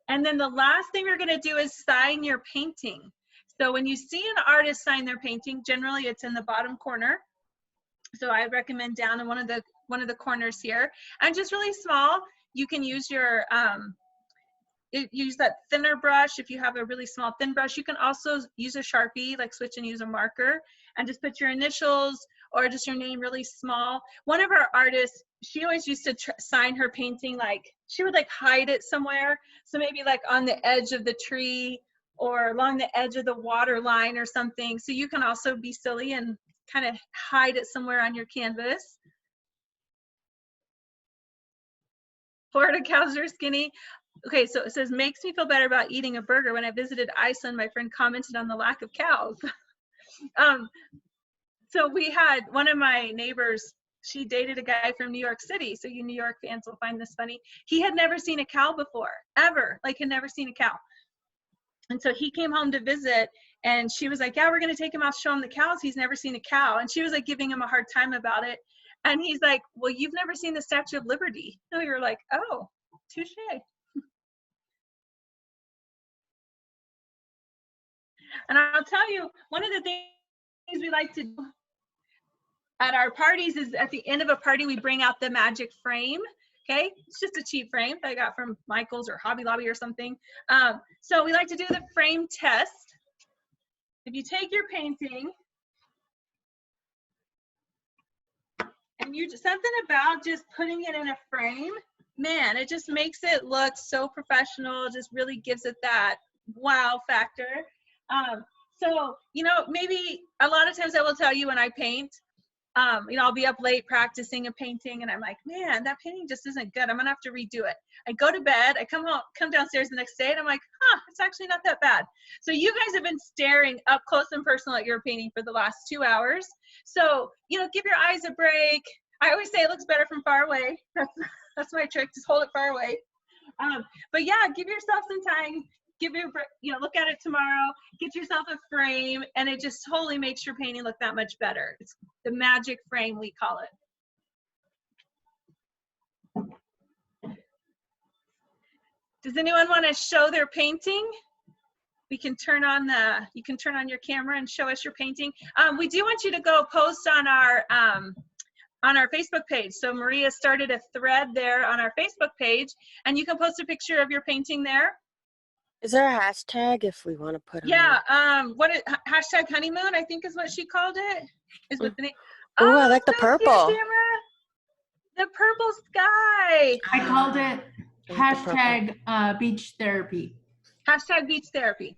And then the last thing we're going to do is sign your painting. So when you see an artist sign their painting, generally it's in the bottom corner. So I recommend down in one of the corners here, and just really small. You can use your use that thinner brush. If you have a really small thin brush, you can also use a Sharpie, like switch and use a marker, and just put your initials or just your name really small. One of our artists, she always used to sign her painting, like she would like hide it somewhere. So maybe like on the edge of the tree or along the edge of the water line or something. So you can also be silly and kind of hide it somewhere on your canvas. Florida cows are skinny. Okay, so it says, makes me feel better about eating a burger. When I visited Iceland, my friend commented on the lack of cows. So we had one of my neighbors, she dated a guy from New York City. So you New York fans will find this funny. He had never seen a cow before, ever, like had never seen a cow. And so he came home to visit, and she was like, yeah, we're going to take him out, show him the cows. He's never seen a cow. And she was like giving him a hard time about it. And he's like, well, you've never seen the Statue of Liberty. So we were like, oh, touche. And I'll tell you, one of the things we like to do at our parties is at the end of a party, we bring out the magic frame. Okay, it's just a cheap frame that I got from Michael's or Hobby Lobby or something. So we like to do the frame test. If you take your painting and you just, something about just putting it in a frame, man, it just makes it look so professional. Just really gives it that wow factor. So, maybe a lot of times I will tell you when I paint, I'll be up late practicing a painting and I'm like, man, that painting just isn't good. I'm gonna have to redo it. I go to bed, I come downstairs the next day and I'm like, it's actually not that bad. So you guys have been staring up close and personal at your painting for the last 2 hours. So, give your eyes a break. I always say it looks better from far away. That's my trick, just hold it far away. But yeah, give yourself some time. Look at it tomorrow, get yourself a frame, and it just totally makes your painting look that much better. It's the magic frame, we call it. Does anyone want to show their painting? You can turn on your camera and show us your painting. We do want you to go post on our Facebook page. So Maria started a thread there on our Facebook page, and you can post a picture of your painting there. Is there a hashtag if we want to put? Yeah, hashtag honeymoon, I think is what she called it. Is what the name. Oh, I like the so cute, purple. Tamara. The purple sky. I called it I like the hashtag beach therapy. Hashtag beach therapy.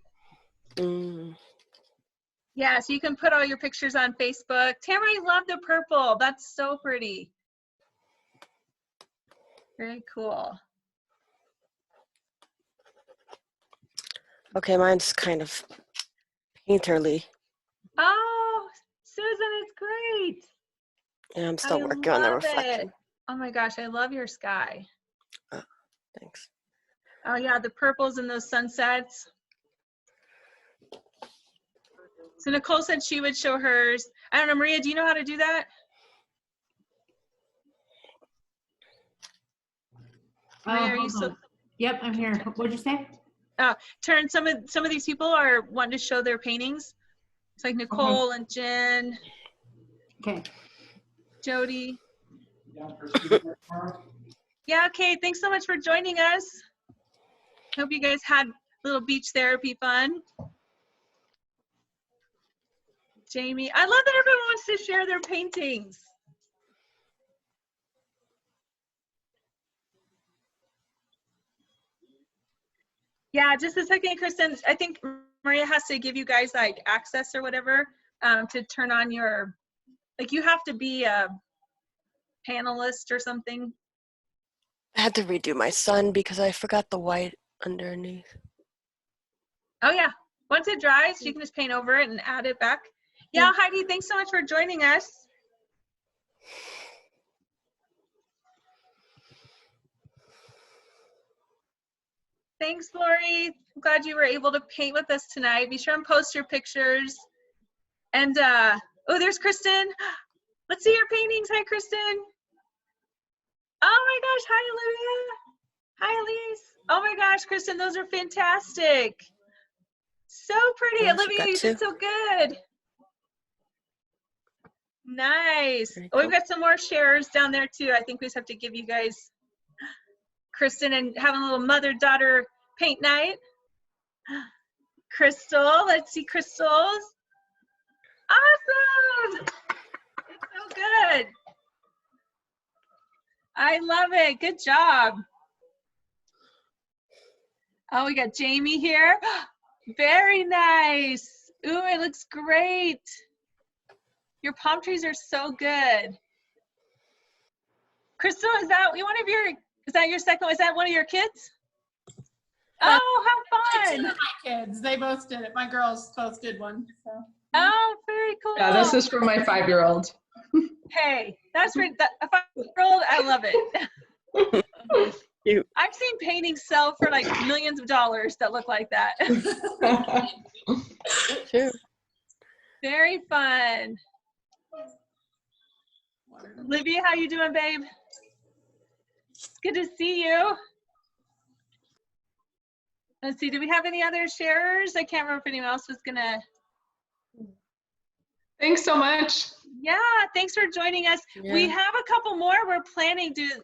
Yeah, so you can put all your pictures on Facebook. Tamara, I love the purple. That's so pretty. Very cool. Okay, mine's kind of painterly. Oh, Susan, it's great. Yeah, I'm still working on the reflection. Oh my gosh, I love your sky. Oh, thanks. Oh yeah, the purples and those sunsets. So Nicole said she would show hers. I don't know, Maria, do you know how to do that? Maria, are you still? Yep, I'm here. What'd you say? Turn some of these people are wanting to show their paintings. It's like Nicole and Jen. Okay. Jody. Yeah, okay, thanks so much for joining us. Hope you guys had a little beach therapy fun. Jamie, I love that everyone wants to share their paintings. Yeah, just a second, Kristen. I think Maria has to give you guys like access or whatever to turn on your, like you have to be a panelist or something. I had to redo my sun because I forgot the white underneath. Oh yeah. Once it dries, you can just paint over it and add it back. Yeah, Heidi, thanks so much for joining us. Thanks, Lori. I'm glad you were able to paint with us tonight. Be sure and post your pictures. And oh, there's Kristen. Let's see your paintings. Hi, Kristen. Oh my gosh. Hi, Olivia. Hi, Elise. Oh my gosh, Kristen, those are fantastic. So pretty. Yes, you Olivia, got you did two. so good. Nice. Very Oh, we've cool. got some more sharers down there too. I think we just have to give you guys Kristen and having a little mother-daughter paint night. Crystal, let's see crystals. Awesome. It's so good. I love it. Good job. Oh, we got Jamie here. Very nice. Ooh, it looks great. Your palm trees are so good. Crystal, is that your second? Is that one of your kids? Oh, how Two fun. of my kids, they both did it. My girls both did one. So. Oh, very cool. Yeah, this is for my 5-year-old. Hey, that's right. A 5-year-old, I love it. Cute. I've seen paintings sell for like millions of dollars that look like that. True. Very fun. Livy, how you doing, babe? It's good to see you. Let's see, do we have any other sharers? I can't remember if anyone else was gonna. Thanks so much. Yeah, thanks for joining us. We Yeah. have a couple more. We're planning to,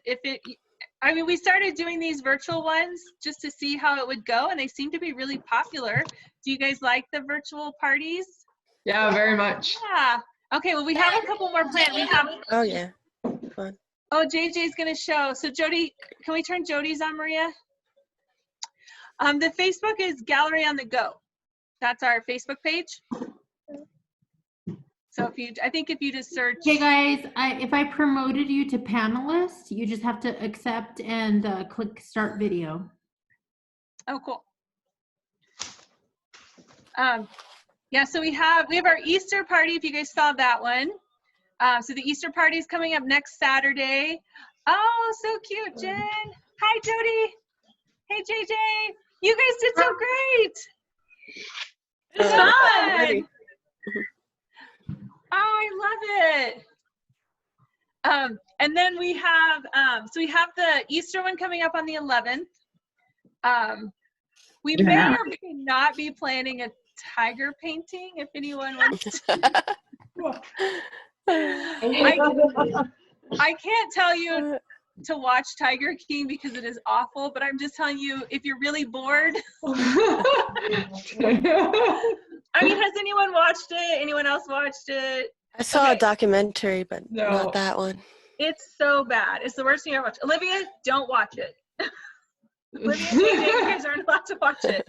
we started doing these virtual ones just to see how it would go, and they seem to be really popular. Do you guys like the virtual parties? Yeah, very much. Yeah. Okay, well, we have a couple more planned. We have, Oh yeah. Fun. oh, JJ's gonna show. So Jody, can we turn Jody's on, Maria? The Facebook is Gallery on the Go. That's our Facebook page. So I think if you just search. Okay, guys, if I promoted you to panelist, you just have to accept and click start video. Oh, cool. Yeah, so we have our Easter party, if you guys saw that one. So the Easter party is coming up next Saturday. Oh, so cute, Jen. Hi, Jody. Hey, JJ. You guys did so great. It was fun. Ready. Oh, I love it. And then we have, so we have the Easter one coming up on the 11th. We may Yeah. or may not be planning a tiger painting if anyone wants to. I can't tell you to watch Tiger King because it is awful, but I'm just telling you, if you're really bored. I mean, has anyone watched it? Anyone else watched it? I saw Okay. a documentary, but No. not that one. It's so bad. It's the worst thing I ever watched. Olivia, don't watch it. Olivia, you guys aren't allowed to watch it.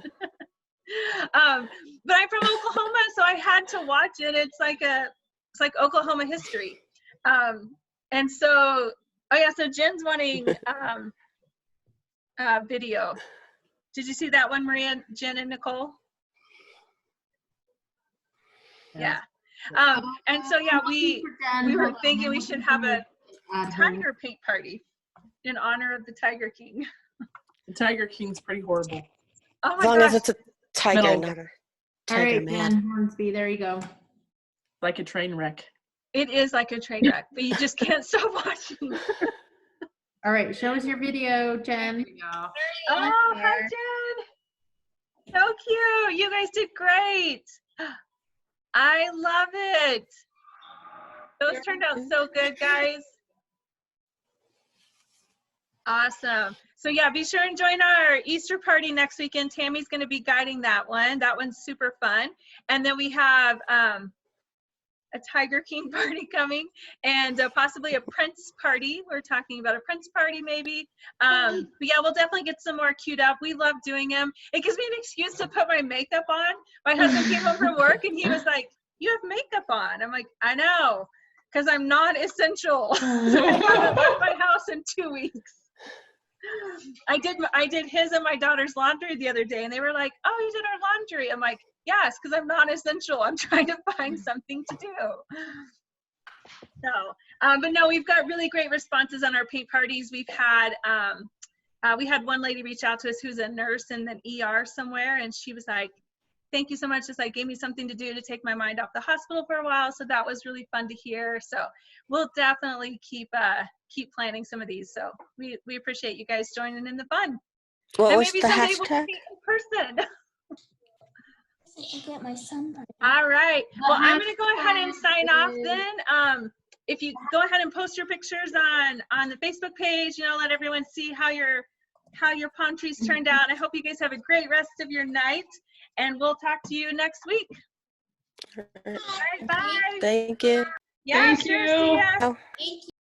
But I'm from Oklahoma, so I had to watch it. It's like Oklahoma history. And so, oh yeah, so Jen's wanting video. Did you see that one, Maria, Jen, and Nicole? Yeah. And so yeah, we were thinking we should have a tiger paint party in honor of the Tiger King. The Tiger King's pretty horrible. Oh As my long gosh. as it's a tiger, No. not a All tiger right, man. Dan Hornsby, there you go. Like a train wreck. It is like a train wreck, but you just can't stop watching. All right, show us your video, Jen. Oh, hi, Jen. So cute. You guys did great. I love it. Those turned out so good, guys. Awesome. So yeah, be sure and join our Easter party next weekend. Tammy's going to be guiding that one. That one's super fun. And then we have a Tiger King party coming and possibly a Prince party. We're talking about a Prince party maybe. But yeah, we'll definitely get some more queued up. We love doing them. It gives me an excuse to put my makeup on. My husband came home from work and he was like, "You have makeup on." I'm like, "I know, because I'm non-essential." I haven't left my house in 2 weeks. I did his and my daughter's laundry the other day, and they were like, "Oh, you did our laundry." I'm like, "Yes, because I'm non-essential. I'm trying to find something to do." So, but no, we've got really great responses on our paint parties. We've had we had one lady reach out to us who's a nurse in an ER somewhere, and she was like, "Thank you so much. Just like gave me something to do to take my mind off the hospital for a while." So that was really fun to hear. So we'll definitely keep planning some of these. So we appreciate you guys joining in the fun. What And was maybe the someday we'll hashtag? meet in person. I get my sunburn. All right. Well, I'm going to go ahead and sign off then. If you go ahead and post your pictures on the Facebook page, let everyone see how your palm trees turned out. I hope you guys have a great rest of your night, and we'll talk to you next week. All right, bye. Thank you. Yeah, Thank sure. you. See ya. Oh. Thank you.